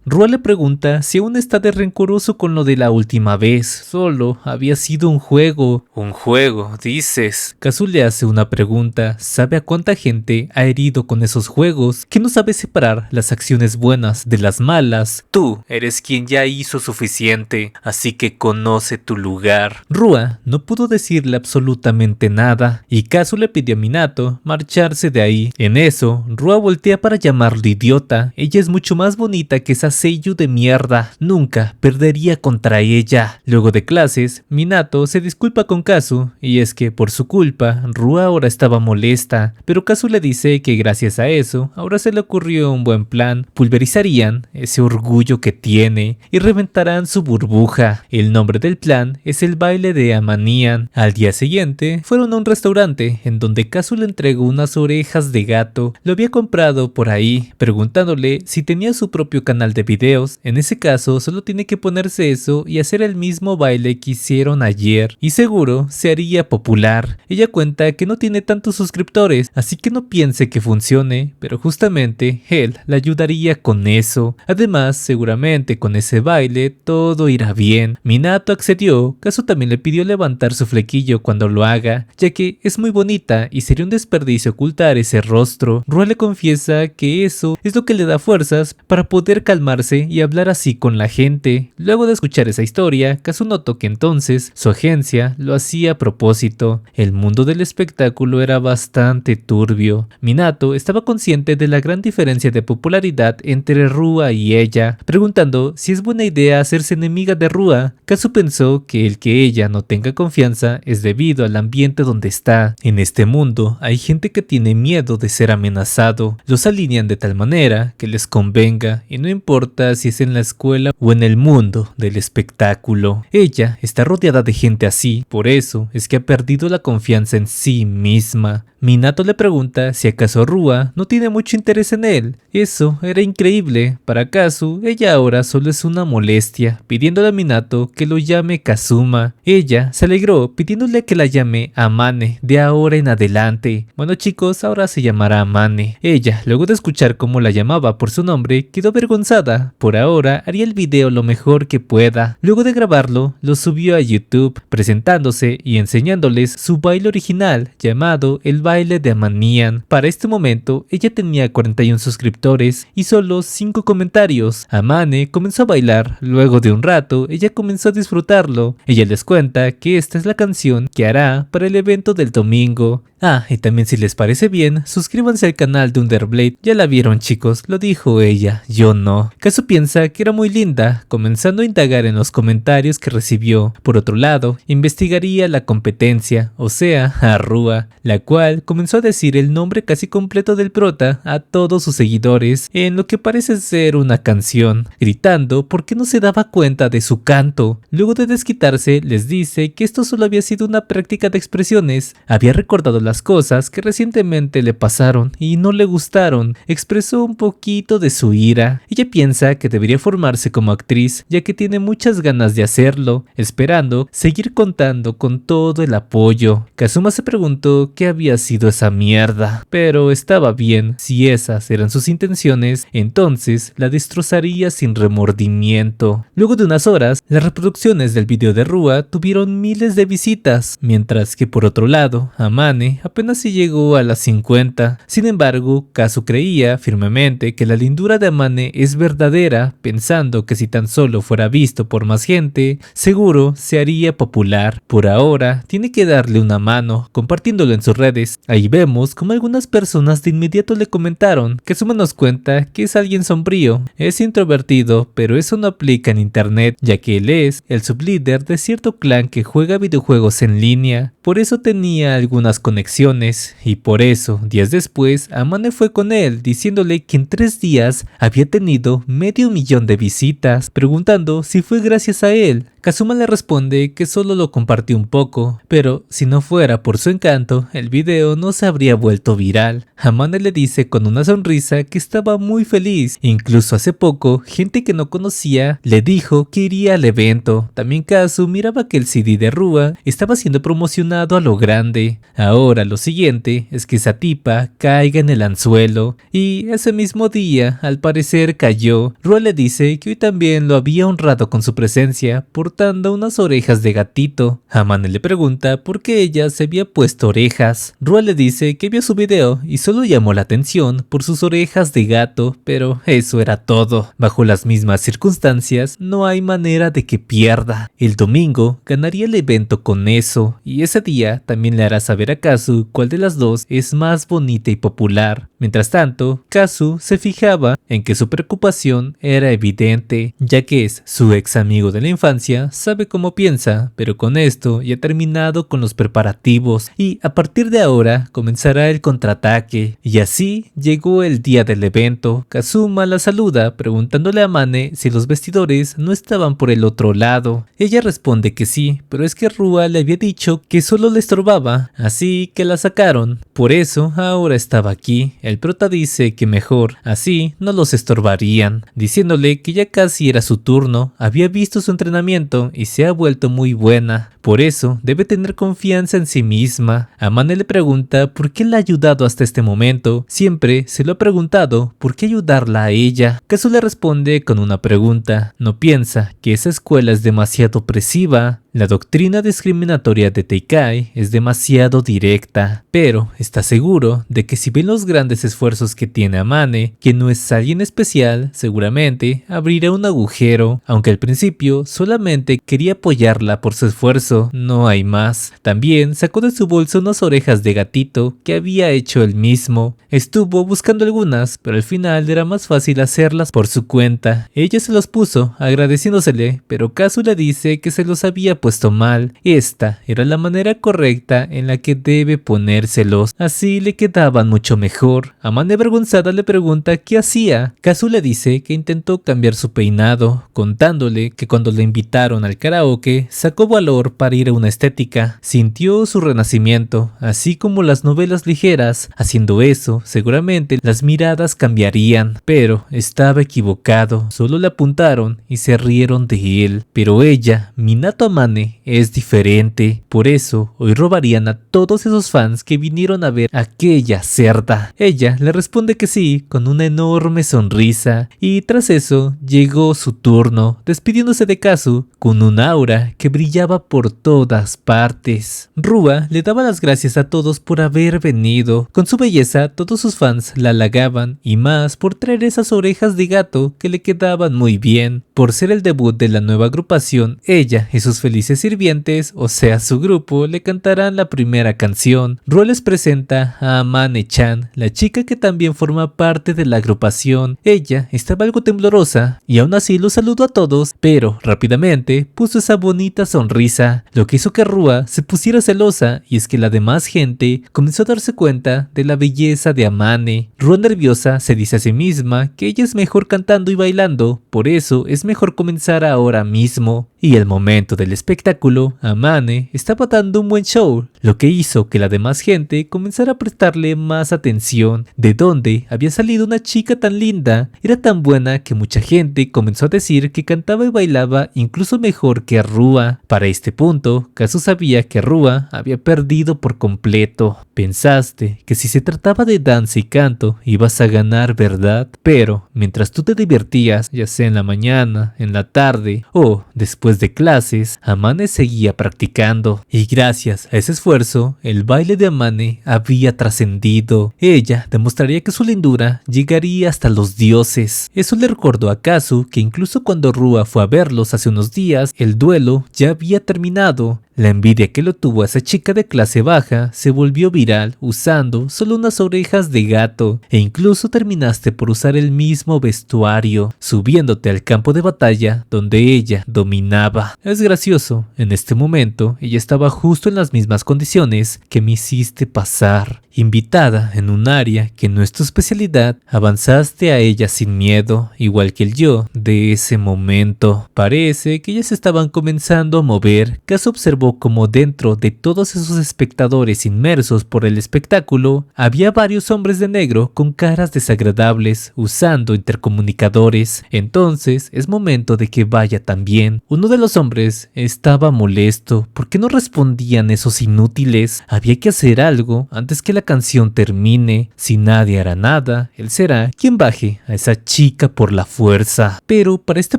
Rua le pregunta si aún está de rencoroso con lo de la última vez. Solo había sido un juego. ¿Un juego, dices? Kazu le hace una pregunta. ¿Sabe a cuánta gente ha herido con esos juegos? ¿Que no sabe separar las acciones buenas de las malas? Tú eres quien ya hizo suficiente, así que conoce tu lugar. Rua no pudo decirle absolutamente nada, y Kazu le pidió a Minato marcharse de ahí. En eso, Rua voltea para llamarlo idiota. Ella es mucho más bonita que esa seiyuu de mierda, nunca perdería contra ella. Luego de clases, Minato se disculpa con Kazu, y es que por su culpa, Rua ahora estaba molesta, pero Kazu le dice que gracias a eso, ahora se le ocurrió un buen plan. Pulverizarían ese orgullo que tiene y reventarán su burbuja. El nombre del plan es el baile de Amanian. Al día siguiente, fueron a un restaurante en donde Kazu le entregó unas orejas de gato. Lo había comprado por ahí, preguntándole si tenía su propio canal de videos. En ese caso solo tiene que ponerse eso y hacer el mismo baile que hicieron ayer y seguro se haría popular. Ella cuenta que no tiene tantos suscriptores, así que no piense que funcione, pero justamente él la ayudaría con eso. Además, seguramente con ese baile todo irá bien. Minato accedió. Kazu también le pidió levantar su flequillo cuando lo haga, ya que es muy bonita y sería un desperdicio ocultar ese rostro. Rua le confiesa que eso es lo que le da fuerzas para poder calmarse y hablar así con la gente. Luego de escuchar esa historia, Kazu notó que entonces su agencia lo hacía a propósito. El mundo del espectáculo era bastante turbio. Minato estaba consciente de la gran diferencia de popularidad entre Rua y ella, preguntando si es buena idea hacerse enemiga de Rua. Kazu pensó que el que ella no tenga confianza es debido al ambiente donde está. En este mundo hay gente que tiene miedo de ser amenazado. Los alinean de tal manera que les convenga y no importa si es en la escuela o en el mundo del espectáculo. Ella está rodeada de gente así, por eso es que ha perdido la confianza en sí misma. Minato le pregunta si acaso Rua no tiene mucho interés en él. Eso era increíble. Para Kazu, ella ahora solo es una molestia, pidiéndole a Minato que lo llame Kazuma. Ella se alegró pidiéndole que la llame Amane de ahora en adelante. Bueno chicos, ahora se llamará Amane. Ella, luego de escuchar cómo la llamaba por su nombre, quedó avergonzada. Por ahora haría el video lo mejor que pueda. Luego de grabarlo, lo subió a YouTube, presentándose y enseñándoles su baile original, llamado el baile de Amanian. Para este momento, ella tenía 41 suscriptores y solo 5 comentarios. Amane comenzó a bailar. Luego de un rato, ella comenzó a disfrutarlo. Ella les cuenta que esta es la canción que hará para el evento del domingo. Y también si les parece bien, suscríbanse al canal de Underblade. Ya la vieron chicos, lo dijo ella, yo no. Kazu piensa que era muy linda, comenzando a indagar en los comentarios que recibió. Por otro lado, investigaría la competencia, o sea, a Rua, la cual comenzó a decir el nombre casi completo del prota a todos sus seguidores en lo que parece ser una canción, gritando porque no se daba cuenta de su canto. Luego de desquitarse, les dice que esto solo había sido una práctica de expresiones. Había recordado las cosas que recientemente le pasaron y no le gustaron. Expresó un poquito de su ira. Ella piensa que debería formarse como actriz, ya que tiene muchas ganas de hacerlo, esperando seguir contando con todo el apoyo. Kazuma se preguntó qué había sido esa mierda, pero estaba bien. Si esas eran sus intenciones, entonces la destrozaría sin remordimiento. Luego de unas horas, las reproducciones del video de Rua tuvieron miles de visitas, mientras que por otro lado, Amane apenas si llegó a las 50. Sin embargo, Kazu creía firmemente que la lindura de Amane es verdadera, pensando que si tan solo fuera visto por más gente, seguro se haría popular. Por ahora, tiene que darle una mano, compartiéndolo en sus redes. Ahí vemos como algunas personas de inmediato le comentaron que Suma nos cuenta que es alguien sombrío, es introvertido, pero eso no aplica en internet, ya que él es el sublíder de cierto clan que juega videojuegos en línea. Por eso tenía algunas conexiones y por eso, días después, Amane fue con él diciéndole que en 3 días había tenido medio millón de visitas, preguntando si fue gracias a él. Kazuma le responde que solo lo compartió un poco, pero si no fuera por su encanto, el video no se habría vuelto viral. Amane le dice con una sonrisa que estaba muy feliz. Incluso hace poco, gente que no conocía le dijo que iría al evento. También Kazu miraba que el CD de Rua estaba siendo promocionado a lo grande. Ahora lo siguiente es que esa tipa caiga en el anzuelo. Y ese mismo día, al parecer cayó. Rua le dice que hoy también lo había honrado con su presencia, portando unas orejas de gatito. Amane le pregunta por qué ella se había puesto orejas. Rua le dice que vio su video y solo llamó la atención por sus orejas de gato, pero eso era todo. Bajo las mismas circunstancias, no hay manera de que pierda. El domingo ganaría el evento con eso, y ese día también le hará saber a Kazu cuál de las dos es más bonita y popular. Mientras tanto, Kazu se fijaba en que su preocupación era evidente, ya que es su ex amigo de la infancia, sabe cómo piensa, pero con esto ya ha terminado con los preparativos y a partir de ahora ahora comenzará el contraataque. Y así llegó el día del evento. Kazuma la saluda preguntándole a Amane si los vestidores no estaban por el otro lado. Ella responde que sí, pero es que Rua le había dicho que solo le estorbaba, así que la sacaron. Por eso ahora estaba aquí. El prota dice que mejor, así no los estorbarían, diciéndole que ya casi era su turno, había visto su entrenamiento y se ha vuelto muy buena. Por eso debe tener confianza en sí misma. Amane le pregunta por qué la ha ayudado hasta este momento. Siempre se lo ha preguntado por qué ayudarla a ella. Kazu le responde con una pregunta. ¿No piensa que esa escuela es demasiado opresiva? La doctrina discriminatoria de Teikai es demasiado directa, pero está seguro de que si ven los grandes esfuerzos que tiene Amane, que no es alguien especial, seguramente abrirá un agujero, aunque al principio solamente quería apoyarla por su esfuerzo, no hay más. También sacó de su bolsa unas orejas de gatito que había hecho él mismo. Estuvo buscando algunas, pero al final era más fácil hacerlas por su cuenta. Ella se los puso, agradeciéndosele, pero Kazu le dice que se los había puesto mal. Esta era la manera correcta en la que debe ponérselos, así le quedaban mucho mejor. Amane avergonzada le pregunta qué hacía. Kazu le dice que intentó cambiar su peinado, contándole que cuando le invitaron al karaoke sacó valor para ir a una estética. Sintió su renacimiento, así como las novelas ligeras. Haciendo eso, seguramente las miradas cambiarían, pero estaba equivocado. Solo le apuntaron y se rieron de él. Pero ella, Minato Amane, es diferente. Por eso, hoy robarían a todos esos fans que vinieron a ver a aquella cerda. Ella le responde que sí, con una enorme sonrisa. Y tras eso, llegó su turno, despidiéndose de Kazu con un aura que brillaba por todas partes. Rua le daba las gracias a todos por haber venido. Con su belleza, todos sus fans la halagaban, y más por traer esas orejas de gato que le quedaban muy bien. Por ser el debut de la nueva agrupación, ella y sus felices sirvientes, o sea su grupo, le cantarán la primera canción. Rua les presenta a Amane-chan, la chica que también forma parte de la agrupación. Ella estaba algo temblorosa y aún así los saludó a todos, pero rápidamente puso esa bonita sonrisa, lo que hizo que Rua se pusiera celosa, y es que la demás gente comenzó a darse cuenta de la belleza de Amane. Rua nerviosa se dice a sí misma que ella es mejor cantando y bailando, por eso es mejor comenzar ahora mismo. Y el momento del espectáculo, Amane estaba dando un buen show, lo que hizo que la demás gente comenzara a prestarle más atención. ¿De dónde había salido una chica tan linda? Era tan buena que mucha gente comenzó a decir que cantaba y bailaba incluso mejor que Rua. Para este punto, Kazu sabía que Rua había perdido por completo. Pensaste que si se trataba de danza y canto ibas a ganar, ¿verdad? Pero mientras tú te divertías, ya sea en la mañana, en la tarde o después de clases, Amane seguía practicando, y gracias a ese esfuerzo, el baile de Amane había trascendido. Ella demostraría que su lindura llegaría hasta los dioses. Eso le recordó a Kazu que incluso cuando Rua fue a verlos hace unos días, el duelo ya había terminado. La envidia que lo tuvo a esa chica de clase baja se volvió viral usando solo unas orejas de gato, e incluso terminaste por usar el mismo vestuario, subiéndote al campo de batalla donde ella dominaba. Es gracioso, en este momento ella estaba justo en las mismas condiciones que me hiciste pasar. Invitada en un área que no es tu especialidad, avanzaste a ella sin miedo, igual que el yo de ese momento. Parece que ellas estaban comenzando a mover. Kazu observó como dentro de todos esos espectadores inmersos por el espectáculo, había varios hombres de negro con caras desagradables, usando intercomunicadores. Entonces es momento de que vaya también. Uno de los hombres estaba molesto. ¿Por qué no respondían esos inútiles? Había que hacer algo antes que la canción termine. Si nadie hará nada, él será quien baje a esa chica por la fuerza. Pero para este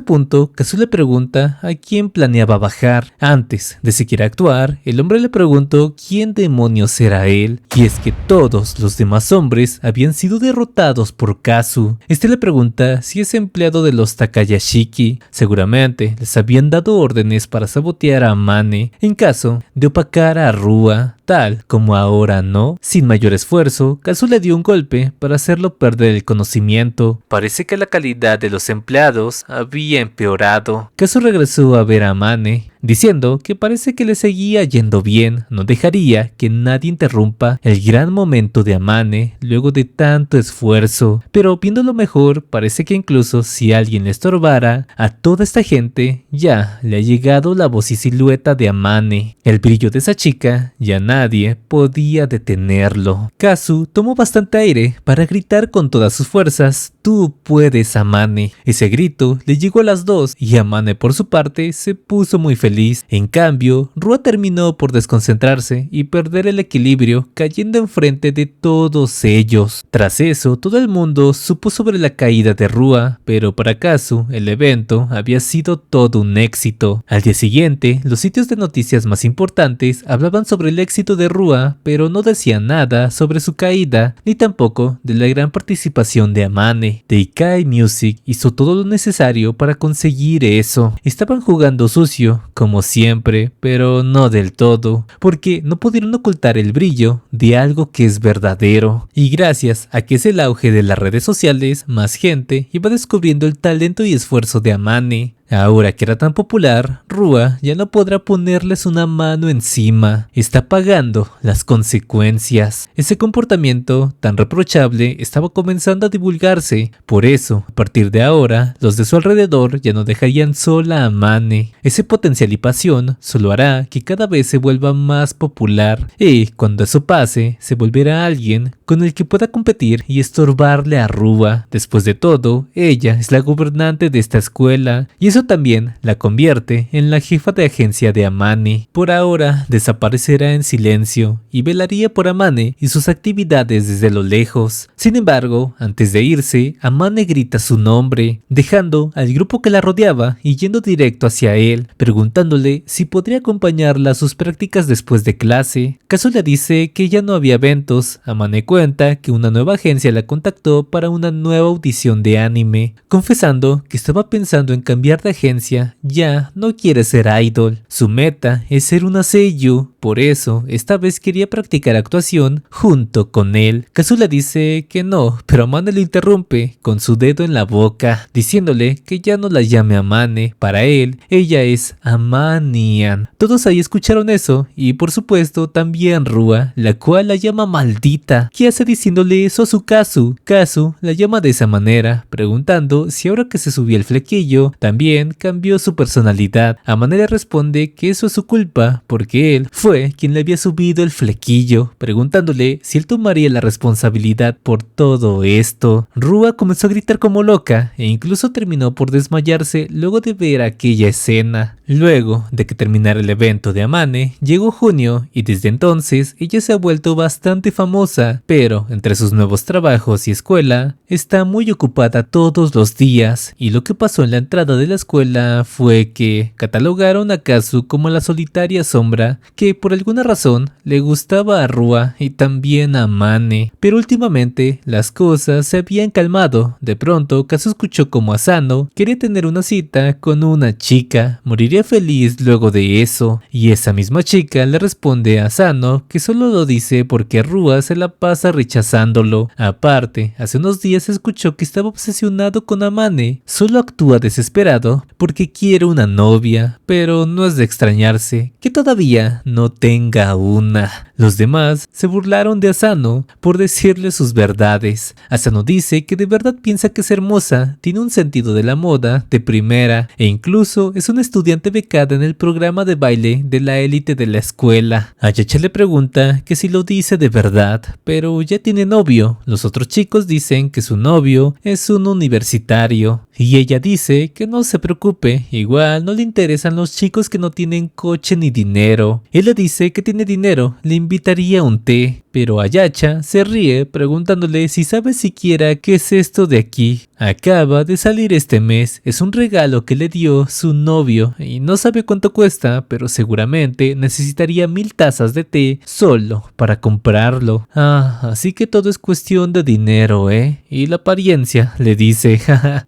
punto, Kazu le pregunta a quién planeaba bajar. Antes de siquiera actuar, el hombre le preguntó quién demonios era él, y es que todos los demás hombres habían sido derrotados por Kazu. Este le pregunta si es empleado de los Takayashiki. Seguramente les habían dado órdenes para sabotear a Amane en caso de opacar a Rua, tal como ahora no. Sin mayor esfuerzo, Kazu le dio un golpe para hacerlo perder el conocimiento. Parece que la calidad de los empleados había empeorado. Kazu regresó a ver a Amane. diciendo que parece que le seguía yendo bien, no dejaría que nadie interrumpa el gran momento de Amane luego de tanto esfuerzo, pero viéndolo mejor parece que incluso si alguien le estorbara a toda esta gente ya le ha llegado la voz y silueta de Amane. El brillo de esa chica ya nadie podía detenerlo. Kazu tomó bastante aire para gritar con todas sus fuerzas: "Tú puedes, Amane". Ese grito le llegó a las dos y Amane por su parte se puso muy feliz. En cambio, Rua terminó por desconcentrarse y perder el equilibrio, cayendo enfrente de todos ellos. Tras eso, todo el mundo supo sobre la caída de Rua, pero para Kazu el evento había sido todo un éxito. Al día siguiente, los sitios de noticias más importantes hablaban sobre el éxito de Rua, pero no decían nada sobre su caída, ni tampoco de la gran participación de Amane. Teikai Music hizo todo lo necesario para conseguir eso. Estaban jugando sucio, como siempre, pero no del todo, porque no pudieron ocultar el brillo de algo que es verdadero. Y gracias a que es el auge de las redes sociales, más gente iba descubriendo el talento y esfuerzo de Amane. Ahora que era tan popular, Rua ya no podrá ponerles una mano encima. Está pagando las consecuencias. Ese comportamiento tan reprochable estaba comenzando a divulgarse. Por eso, a partir de ahora, los de su alrededor ya no dejarían sola a Amane. Ese potencial y pasión solo hará que cada vez se vuelva más popular. Y cuando eso pase, se volverá alguien con el que pueda competir y estorbarle a Rua. Después de todo, ella es la gobernante de esta escuela y eso también la convierte en la jefa de agencia de Amane. Por ahora desaparecerá en silencio y velaría por Amane y sus actividades desde lo lejos. Sin embargo, antes de irse, Amane grita su nombre, dejando al grupo que la rodeaba y yendo directo hacia él, preguntándole si podría acompañarla a sus prácticas después de clase. Kazu le dice que ya no había eventos. Amane cuenta que una nueva agencia la contactó para una nueva audición de anime, confesando que estaba pensando en cambiar de agencia, ya no quiere ser idol. Su meta es ser una seiyuu, por eso esta vez quería practicar actuación junto con él. Kazu le dice que no, pero Amane lo interrumpe con su dedo en la boca, diciéndole que ya no la llame Amane. Para él, ella es Amanian. Todos ahí escucharon eso y por supuesto también Rua, la cual la llama maldita. ¿Qué hace diciéndole eso a su Kazu? Kazu la llama de esa manera, preguntando si ahora que se subió el flequillo también cambió su personalidad. Amane le responde que eso es su culpa porque él fue quien le había subido el flequillo, preguntándole si él tomaría la responsabilidad por todo esto. Rua comenzó a gritar como loca e incluso terminó por desmayarse luego de ver aquella escena. Luego de que terminara el evento de Amane, llegó junio y desde entonces ella se ha vuelto bastante famosa, pero entre sus nuevos trabajos y escuela, está muy ocupada todos los días y lo que pasó en la entrada de la escuela fue que catalogaron a Kazu como la solitaria sombra que por alguna razón le gustaba a Rua y también a Amane, pero últimamente las cosas se habían calmado. De pronto Kazu escuchó como Asano quería tener una cita con una chica, moriría feliz luego de eso, y esa misma chica le responde a Asano que solo lo dice porque Rua se la pasa rechazándolo. Aparte, hace unos días escuchó que estaba obsesionado con Amane, solo actúa desesperado porque quiere una novia, pero no es de extrañarse que todavía no tenga una. Los demás se burlaron de Asano por decirle sus verdades. Asano dice que de verdad piensa que es hermosa, tiene un sentido de la moda de primera e incluso es una estudiante becada en el programa de baile de la élite de la escuela. Ayacha le pregunta que si lo dice de verdad, pero ya tiene novio. Los otros chicos dicen que su novio es un universitario y ella dice que no se preocupe, igual no le interesan los chicos que no tienen coche ni dinero. Él le dice que tiene dinero, le invitaría a un té, pero Ayacha se ríe preguntándole si sabe siquiera qué es esto de aquí. Acaba de salir este mes, es un regalo que le dio su novio y no sabe cuánto cuesta, pero seguramente necesitaría 1000 tazas de té solo para comprarlo. Así que todo es cuestión de dinero, y la apariencia, le dice.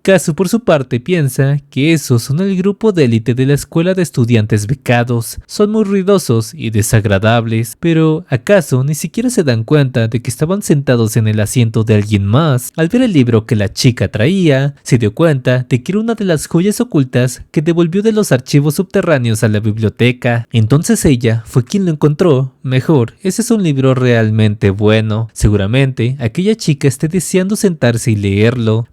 Kazu por su parte piensa que esos son el grupo de élite de la escuela de estudiantes becados, son muy ruidosos y desagradables, pero Pero ¿acaso ni siquiera se dan cuenta de que estaban sentados en el asiento de alguien más? Al ver el libro que la chica traía, se dio cuenta de que era una de las joyas ocultas que devolvió de los archivos subterráneos a la biblioteca. Entonces ella fue quien lo encontró. Mejor, ese es un libro realmente bueno. Seguramente aquella chica esté deseando sentarse y leerlo.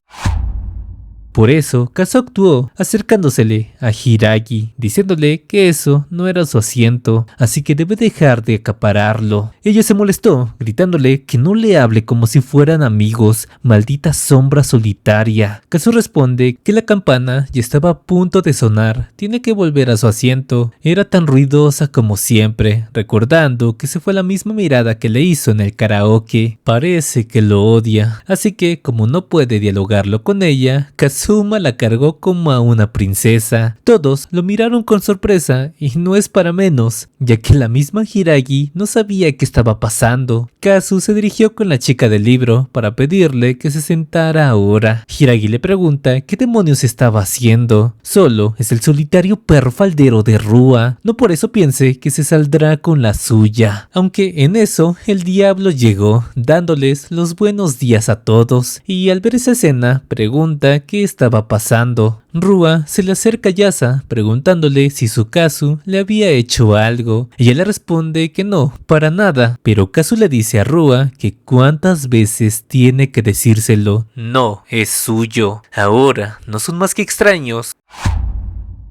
Por eso, Kazu actuó acercándosele a Hiiragi, diciéndole que eso no era su asiento, así que debe dejar de acapararlo. Ella se molestó, gritándole que no le hable como si fueran amigos, maldita sombra solitaria. Kazu responde que la campana ya estaba a punto de sonar, tiene que volver a su asiento. Era tan ruidosa como siempre, recordando que se fue la misma mirada que le hizo en el karaoke. Parece que lo odia, así que como no puede dialogarlo con ella, Kazuma la cargó como a una princesa. Todos lo miraron con sorpresa y no es para menos, ya que la misma Hiiragi no sabía qué estaba pasando. Kazu se dirigió con la chica del libro para pedirle que se sentara ahora. Hiiragi le pregunta qué demonios estaba haciendo. Solo es el solitario perro faldero de Rua. No por eso piense que se saldrá con la suya. Aunque en eso el diablo llegó, dándoles los buenos días a todos. Y al ver esa escena, pregunta qué estaba pasando. Rua se le acerca a Yasa preguntándole si su Kazu le había hecho algo. Ella le responde que no, para nada, pero Kazu le dice a Rua que cuántas veces tiene que decírselo. No, es suyo. Ahora no son más que extraños.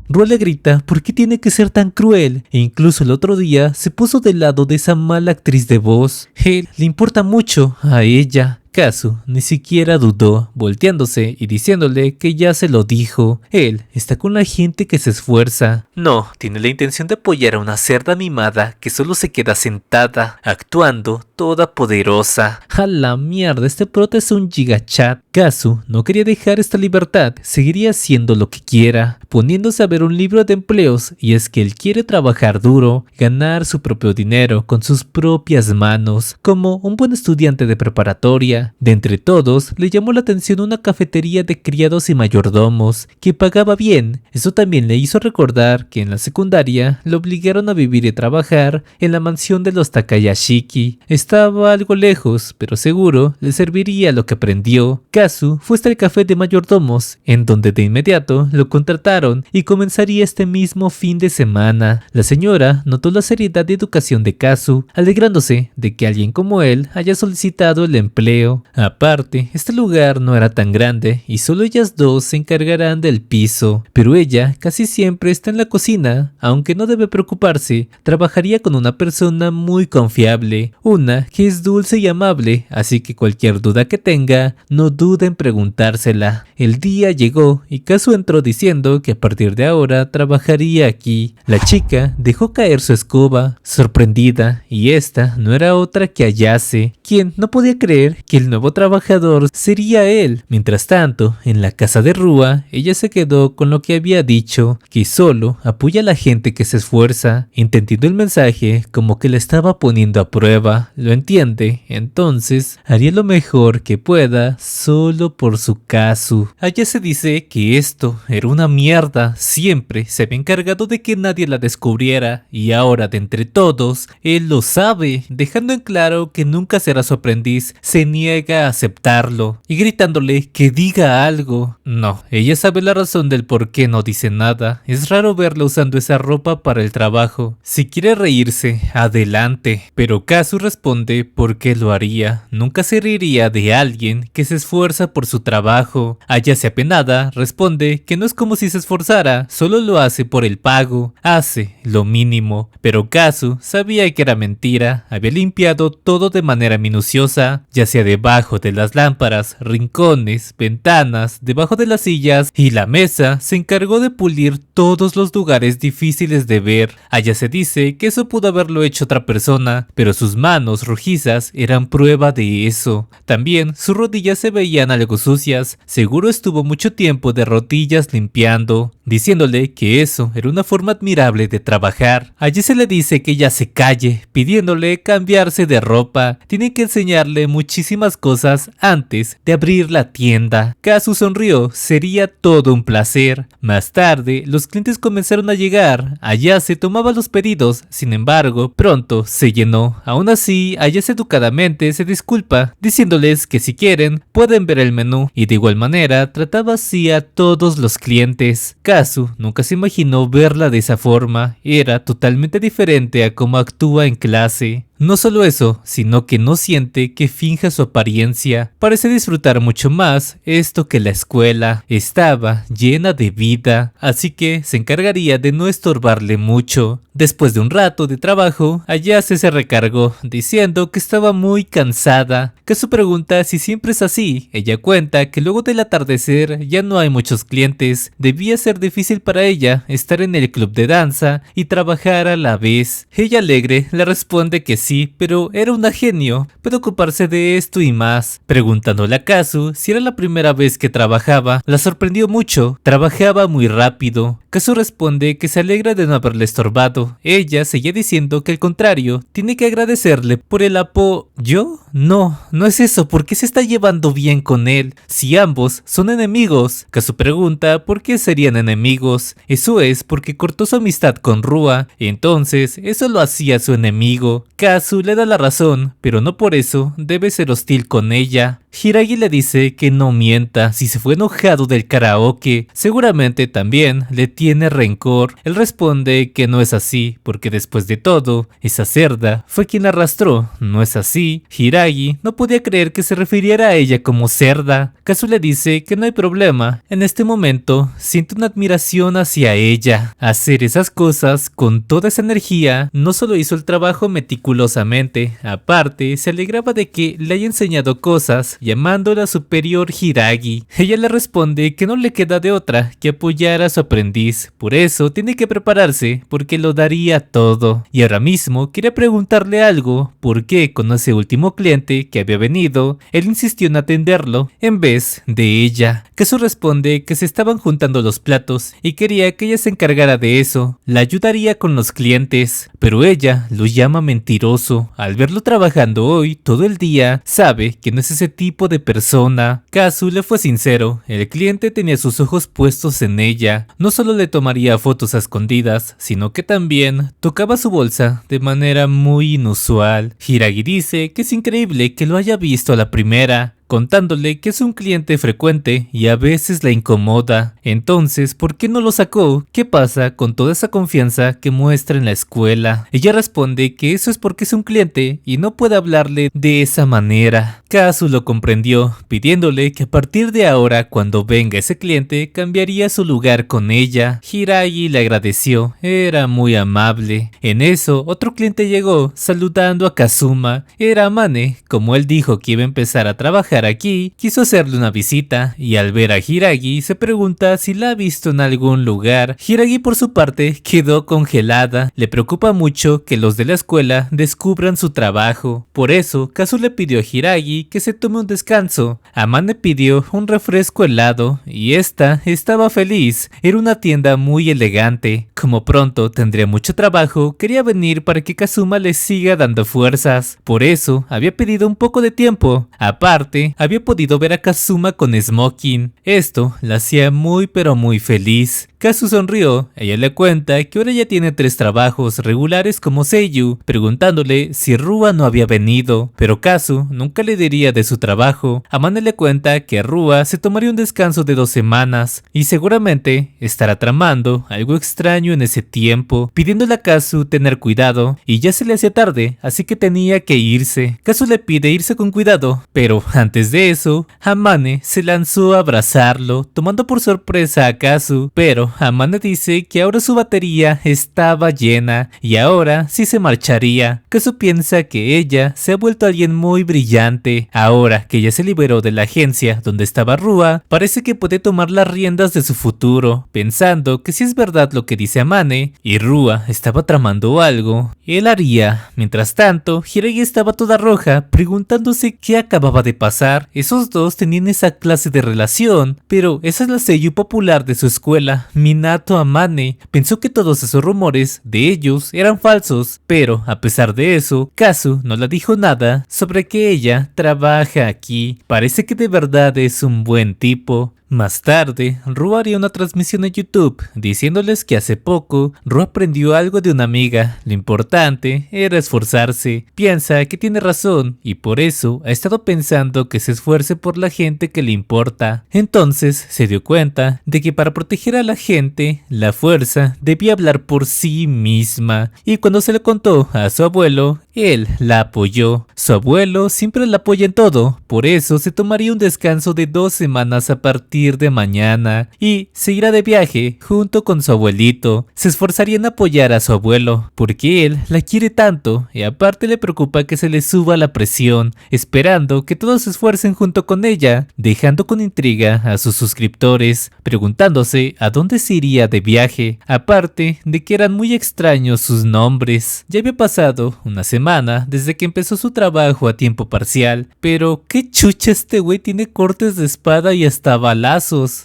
Rua le grita por qué tiene que ser tan cruel, e incluso el otro día se puso del lado de esa mala actriz de voz. Él le importa mucho a ella. Kazu ni siquiera dudó, volteándose y diciéndole que ya se lo dijo. Él está con la gente que se esfuerza. No, tiene la intención de apoyar a una cerda mimada que solo se queda sentada, actuando toda poderosa. A la mierda, este prota es un gigachat. Kazu no quería dejar esta libertad, seguiría haciendo lo que quiera, poniéndose a ver un libro de empleos, y es que él quiere trabajar duro, ganar su propio dinero con sus propias manos, como un buen estudiante de preparatoria. De entre todos, le llamó la atención una cafetería de criados y mayordomos, que pagaba bien. Eso también le hizo recordar que en la secundaria lo obligaron a vivir y trabajar en la mansión de los Takayashiki. Estaba algo lejos, pero seguro le serviría lo que aprendió. Kazu fue hasta el café de mayordomos, en donde de inmediato lo contrataron y comenzaría este mismo fin de semana. La señora notó la seriedad de educación de Kazu, alegrándose de que alguien como él haya solicitado el empleo. Aparte, este lugar no era tan grande y solo ellas dos se encargarán del piso, pero ella casi siempre está en la cocina, aunque no debe preocuparse, trabajaría con una persona muy confiable, una que es dulce y amable, así que cualquier duda que tenga, no duda en preguntársela. El día llegó y Kazu entró diciendo que a partir de ahora trabajaría aquí. La chica dejó caer su escoba, sorprendida, y esta no era otra que Ayase, quien no podía creer que el nuevo trabajador sería él. Mientras tanto, en la casa de Rua, ella se quedó con lo que había dicho, que solo apoya a la gente que se esfuerza, entendiendo el mensaje como que la estaba poniendo a prueba. Lo entiende, entonces haría lo mejor que pueda solo por su Kazu. Ayase dice que esto era una mierda, siempre se había encargado de que nadie la descubriera, y ahora de entre todos, él lo sabe, dejando en claro que nunca será su aprendiz. Se niega a aceptarlo y gritándole que diga algo. No, ella sabe la razón del por qué no dice nada. Es raro verla usando esa ropa para el trabajo. Si quiere reírse, adelante. Pero Kazu responde por qué lo haría. Nunca se reiría de alguien que se esfuerza por su trabajo. Ayase apenada responde que no es como si se esforzara, solo lo hace por el pago. Hace lo mínimo. Pero Kazu sabía que era mentira. Había limpiado todo de manera minuciosa, ya sea debajo de las lámparas, rincones, ventanas, debajo de las sillas y la mesa. Se encargó de pulir todos los lugares difíciles de ver. Ayase dice que eso pudo haberlo hecho otra persona, pero sus manos rojizas eran prueba de eso. También sus rodillas se veían algo sucias, seguro estuvo mucho tiempo de rodillas limpiando. diciéndole que eso era una forma admirable de trabajar. Allí se le dice que ella se calle, pidiéndole cambiarse de ropa. Tiene que enseñarle muchísimas cosas antes de abrir la tienda. Kazu sonrió, sería todo un placer. Más tarde, los clientes comenzaron a llegar. Ayase tomaba los pedidos, sin embargo, pronto se llenó. Aún así, Ayase educadamente se disculpa, diciéndoles que si quieren, pueden ver el menú, y de igual manera trataba así a todos los clientes. Kazu nunca se imaginó verla de esa forma, era totalmente diferente a cómo actúa en clase. No solo eso, sino que no siente que finja su apariencia. Parece disfrutar mucho más esto que la escuela. Estaba llena de vida, así que se encargaría de no estorbarle mucho. Después de un rato de trabajo, Ayase se recargó, diciendo que estaba muy cansada. Kazu pregunta si siempre es así. Ella cuenta que luego del atardecer ya no hay muchos clientes. Debía ser difícil para ella estar en el club de danza y trabajar a la vez. Ella alegre le responde que sí, pero era una genio, puede ocuparse de esto y más. Preguntándole a Kazu si era la primera vez que trabajaba, la sorprendió mucho, trabajaba muy rápido. Kazu responde que se alegra de no haberle estorbado. Ella seguía diciendo que al contrario, tiene que agradecerle por el apoyo. No es eso, ¿por qué se está llevando bien con él? Si ambos son enemigos. Kazu pregunta por qué serían enemigos. Eso es porque cortó su amistad con Rua, entonces eso lo hacía su enemigo. Kazu le da la razón, pero no por eso debe ser hostil con ella. Hiragi le dice que no mienta, si se fue enojado del karaoke, seguramente también le tiene rencor. Él responde que no es así, porque después de todo, esa cerda fue quien la arrastró. No es así. Hiragi no podía creer que se refiriera a ella como cerda. Kazu le dice que no hay problema. En este momento, siente una admiración hacia ella. Hacer esas cosas con toda esa energía, no solo hizo el trabajo meticulosamente, aparte se alegraba de que le haya enseñado cosas, llamándola superior Hiragi. Ella le responde que no le queda de otra que apoyar a su aprendiz, por eso tiene que prepararse porque lo daría todo. Y ahora mismo quiere preguntarle algo, por qué con ese último cliente que había venido, él insistió en atenderlo en vez de ella. Kazu responde que se estaban juntando los platos y quería que ella se encargara de eso, la ayudaría con los clientes, pero ella lo llama mentiroso. Al verlo trabajando hoy todo el día, sabe que no es ese tipo de persona. Kazu le fue sincero, el cliente tenía sus ojos puestos en ella. No solo le tomaría fotos a escondidas, sino que también tocaba su bolsa de manera muy inusual. Hiragi dice que es increíble que lo haya visto a la primera, contándole que es un cliente frecuente y a veces la incomoda. Entonces, ¿por qué no lo sacó? ¿Qué pasa con toda esa confianza que muestra en la escuela? Ella responde que eso es porque es un cliente y no puede hablarle de esa manera. Kazu lo comprendió, pidiéndole que a partir de ahora, cuando venga ese cliente, cambiaría su lugar con ella. Hiragi le agradeció, era muy amable. En eso, otro cliente llegó, saludando a Kazuma. Era Amane. Como él dijo que iba a empezar a trabajar aquí, quiso hacerle una visita, y al ver a Hiragi se pregunta si la ha visto en algún lugar. Hiragi por su parte quedó congelada, le preocupa mucho que los de la escuela descubran su trabajo. Por eso, Kazu le pidió a Hiragi que se tome un descanso. Amane pidió un refresco helado, y esta estaba feliz, era una tienda muy elegante. Como pronto tendría mucho trabajo, quería venir para que Kazuma le siga dando fuerzas, por eso había pedido un poco de tiempo. Aparte, había podido ver a Kazuma con smoking. Esto la hacía muy pero muy feliz. Kazu sonrió, ella le cuenta que ahora ya tiene 3 trabajos regulares como seiyuu, preguntándole si Rua no había venido, pero Kazu nunca le diría de su trabajo. Amane le cuenta que Rua se tomaría un descanso de 2 semanas y seguramente estará tramando algo extraño en ese tiempo, pidiéndole a Kazu tener cuidado, y ya se le hacía tarde, así que tenía que irse. Kazu le pide irse con cuidado, pero antes de eso, Amane se lanzó a abrazarlo, tomando por sorpresa a Kazu, pero Amane dice que ahora su batería estaba llena y ahora sí se marcharía. Kazu piensa que ella se ha vuelto alguien muy brillante. Ahora que ya se liberó de la agencia donde estaba Rua, parece que puede tomar las riendas de su futuro, pensando que si es verdad lo que dice Amane y Rua estaba tramando algo, él haría. Mientras tanto, Hiragi estaba toda roja, preguntándose qué acababa de pasar. Esos dos tenían esa clase de relación, pero esa es la seiyuu popular de su escuela, Minato Amane pensó que todos esos rumores de ellos eran falsos, pero a pesar de eso, Kazu no le dijo nada sobre que ella trabaja aquí. Parece que de verdad es un buen tipo. Más tarde, Ru haría una transmisión en YouTube diciéndoles que hace poco Ru aprendió algo de una amiga. Lo importante era esforzarse. Piensa que tiene razón y por eso ha estado pensando que se esfuerce por la gente que le importa. Entonces se dio cuenta de que para proteger a la gente, la fuerza debía hablar por sí misma. Y cuando se lo contó a su abuelo, él la apoyó. Su abuelo siempre la apoya en todo, por eso se tomaría un descanso de 2 semanas a partir de mañana y se irá de viaje junto con su abuelito. Se esforzaría en apoyar a su abuelo porque él la quiere tanto y aparte le preocupa que se le suba la presión, esperando que todos se esfuercen junto con ella, dejando con intriga a sus suscriptores, preguntándose a dónde se iría de viaje, aparte de que eran muy extraños sus nombres. Ya había pasado una semana desde que empezó su trabajo a tiempo parcial, pero qué chucha este güey tiene cortes de espada y hasta balazos.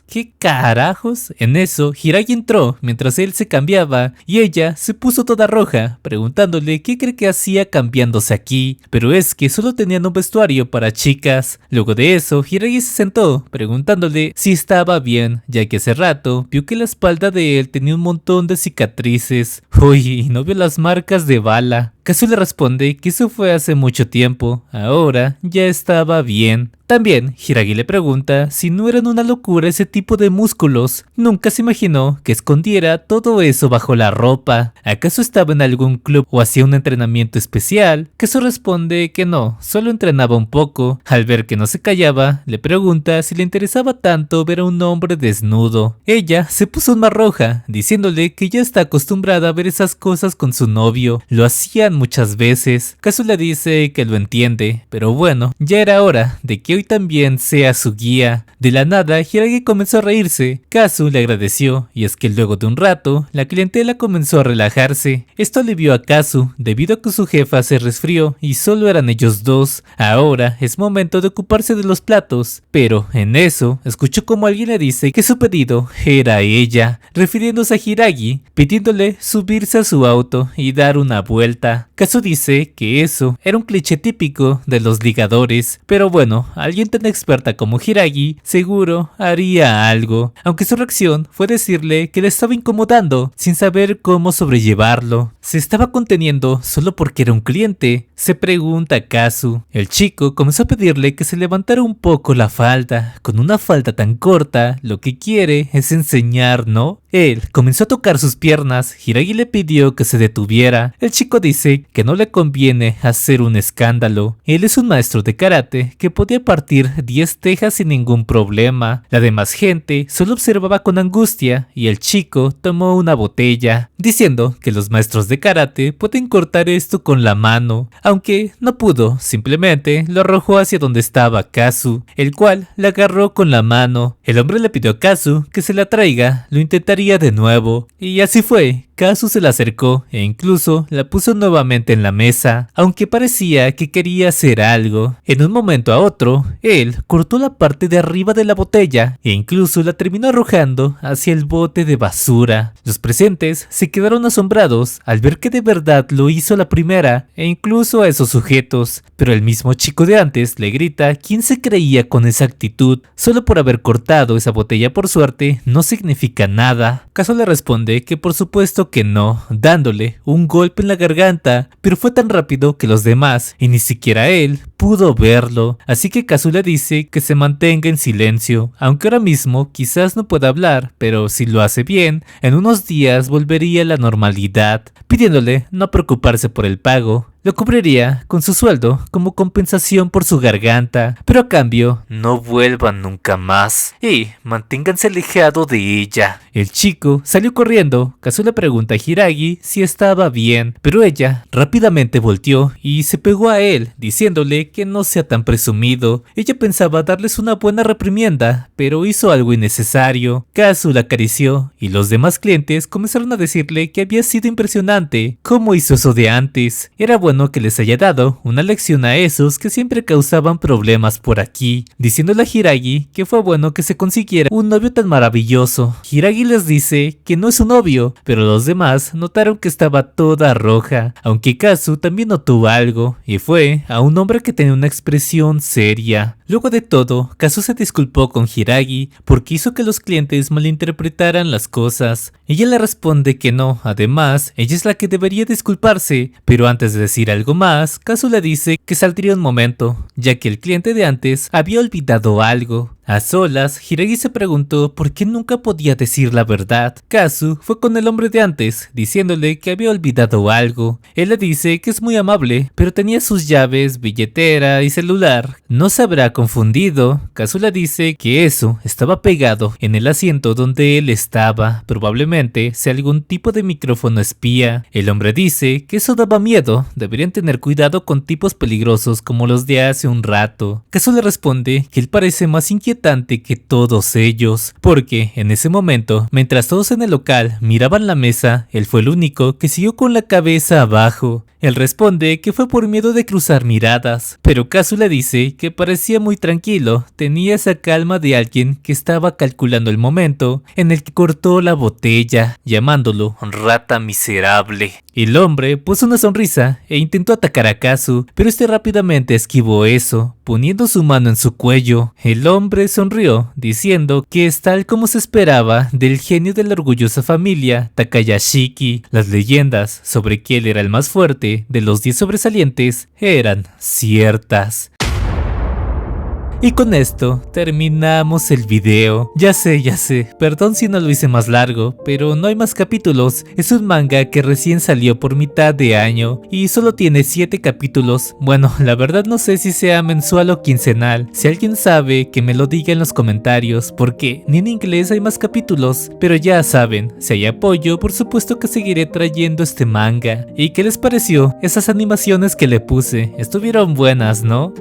¿Qué carajos? En eso, Hiragi entró mientras él se cambiaba y ella se puso toda roja, preguntándole qué cree que hacía cambiándose aquí, pero es que solo tenían un vestuario para chicas. Luego de eso, Hiragi se sentó, preguntándole si estaba bien, ya que hace rato vio que la espalda de él tenía un montón de cicatrices. Uy, ¿no vio las marcas de bala? Kazu le responde que eso fue hace mucho tiempo, ahora ya estaba bien. También, Hiragi le pregunta si no eran una locura ese tipo de músculos. Nunca se imaginó que escondiera todo eso bajo la ropa. ¿Acaso estaba en algún club o hacía un entrenamiento especial? Kazu responde que no, solo entrenaba un poco. Al ver que no se callaba, le pregunta si le interesaba tanto ver a un hombre desnudo. Ella se puso más roja, diciéndole que ya está acostumbrada a ver esas cosas con su novio. Lo hacían muchas veces. Kazu le dice que lo entiende, pero bueno, ya era hora de que hoy también sea su guía. De la nada, Hiragi comenzó a reírse. Kazu le agradeció, y es que luego de un rato, la clientela comenzó a relajarse. Esto alivió a Kazu, debido a que su jefa se resfrió y solo eran ellos dos. Ahora es momento de ocuparse de los platos, pero en eso, escuchó como alguien le dice que su pedido era ella, refiriéndose a Hiragi, pidiéndole subirse a su auto y dar una vuelta. Kazu dice que eso era un cliché típico de los ligadores, pero bueno, alguien tan experta como Hiragi seguro haría algo, aunque su reacción fue decirle que le estaba incomodando sin saber cómo sobrellevarlo. ¿Se estaba conteniendo solo porque era un cliente?, se pregunta Kazu. El chico comenzó a pedirle que se levantara un poco la falda. Con una falda tan corta, lo que quiere es enseñar, ¿no? Él comenzó a tocar sus piernas. Hiragi le pidió que se detuviera. El chico dice que no le conviene hacer un escándalo. Él es un maestro de karate que podía partir 10 tejas sin ningún problema. La demás gente solo observaba con angustia y el chico tomó una botella, diciendo que los maestros de karate pueden cortar esto con la mano, aunque no pudo, simplemente lo arrojó hacia donde estaba Kazu, el cual la agarró con la mano. El hombre le pidió a Kazu que se la traiga, lo intentaría de nuevo, y así fue. Kazu se la acercó e incluso la puso nuevamente en la mesa, aunque parecía que quería hacer algo. En un momento a otro, él cortó la parte de arriba de la botella e incluso la terminó arrojando hacia el bote de basura. Los presentes se quedaron asombrados al ver que de verdad lo hizo la primera e incluso a esos sujetos, pero el mismo chico de antes le grita quién se creía con esa actitud. Solo por haber cortado esa botella por suerte no significa nada. Kazu le responde que por supuesto que no, dándole un golpe en la garganta, pero fue tan rápido que los demás, y ni siquiera él, pudo verlo, así que Kazu le dice que se mantenga en silencio, aunque ahora mismo quizás no pueda hablar, pero si lo hace bien, en unos días volvería a la normalidad, pidiéndole no preocuparse por el pago. Lo cubriría con su sueldo como compensación por su garganta, pero a cambio no vuelvan nunca más y manténganse alejado de ella. El chico salió corriendo. Kazu le pregunta a Hiragi si estaba bien, pero ella rápidamente volteó y se pegó a él, diciéndole que no sea tan presumido. Ella pensaba darles una buena reprimienda, pero hizo algo innecesario. Kazu la acarició y los demás clientes comenzaron a decirle que había sido impresionante cómo hizo eso de antes. Era bueno bueno que les haya dado una lección a esos que siempre causaban problemas por aquí, diciéndole a Hiragi que fue bueno que se consiguiera un novio tan maravilloso. Hiragi les dice que no es su novio, pero los demás notaron que estaba toda roja, aunque Kazu también notó algo, y fue a un hombre que tenía una expresión seria. Luego de todo, Kazu se disculpó con Hiragi porque hizo que los clientes malinterpretaran las cosas. Ella le responde que no, además, ella es la que debería disculparse, pero antes de decir algo más, Kazu le dice que saldría un momento, ya que el cliente de antes había olvidado algo. A solas, Hiragi se preguntó por qué nunca podía decir la verdad. Kazu fue con el hombre de antes, diciéndole que había olvidado algo. Él le dice que es muy amable, pero tenía sus llaves, billetera y celular. No se habrá confundido. Kazu le dice que eso estaba pegado en el asiento donde él estaba. Probablemente sea algún tipo de micrófono espía. El hombre dice que eso daba miedo. Deberían tener cuidado con tipos peligrosos como los de hace un rato. Kazu le responde que él parece más inquietante que todos ellos, porque en ese momento, mientras todos en el local miraban la mesa, él fue el único que siguió con la cabeza abajo. Él responde que fue por miedo de cruzar miradas, pero Kazu le dice que parecía muy tranquilo, tenía esa calma de alguien que estaba calculando el momento en el que cortó la botella, llamándolo rata miserable. El hombre puso una sonrisa e intentó atacar a Kazu, pero este rápidamente esquivó eso, poniendo su mano en su cuello. El hombre sonrió, diciendo que es tal como se esperaba del genio de la orgullosa familia Takayashiki. Las leyendas sobre que él era el más fuerte de los 10 sobresalientes eran ciertas. Y con esto terminamos el video. Ya sé, perdón si no lo hice más largo, pero no hay más capítulos. Es un manga que recién salió por mitad de año y solo tiene 7 capítulos. Bueno, la verdad no sé si sea mensual o quincenal. Si alguien sabe, que me lo diga en los comentarios, porque ni en inglés hay más capítulos. Pero ya saben, si hay apoyo, por supuesto que seguiré trayendo este manga. ¿Y qué les pareció? Esas animaciones que le puse, estuvieron buenas, ¿no?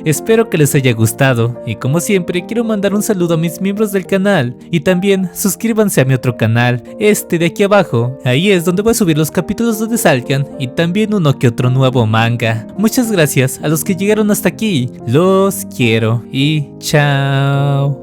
Espero que les haya gustado. Y como siempre, quiero mandar un saludo a mis miembros del canal y también suscríbanse a mi otro canal, este de aquí abajo. Ahí es donde voy a subir los capítulos donde salgan y también uno que otro nuevo manga. Muchas gracias a los que llegaron hasta aquí, los quiero y chao.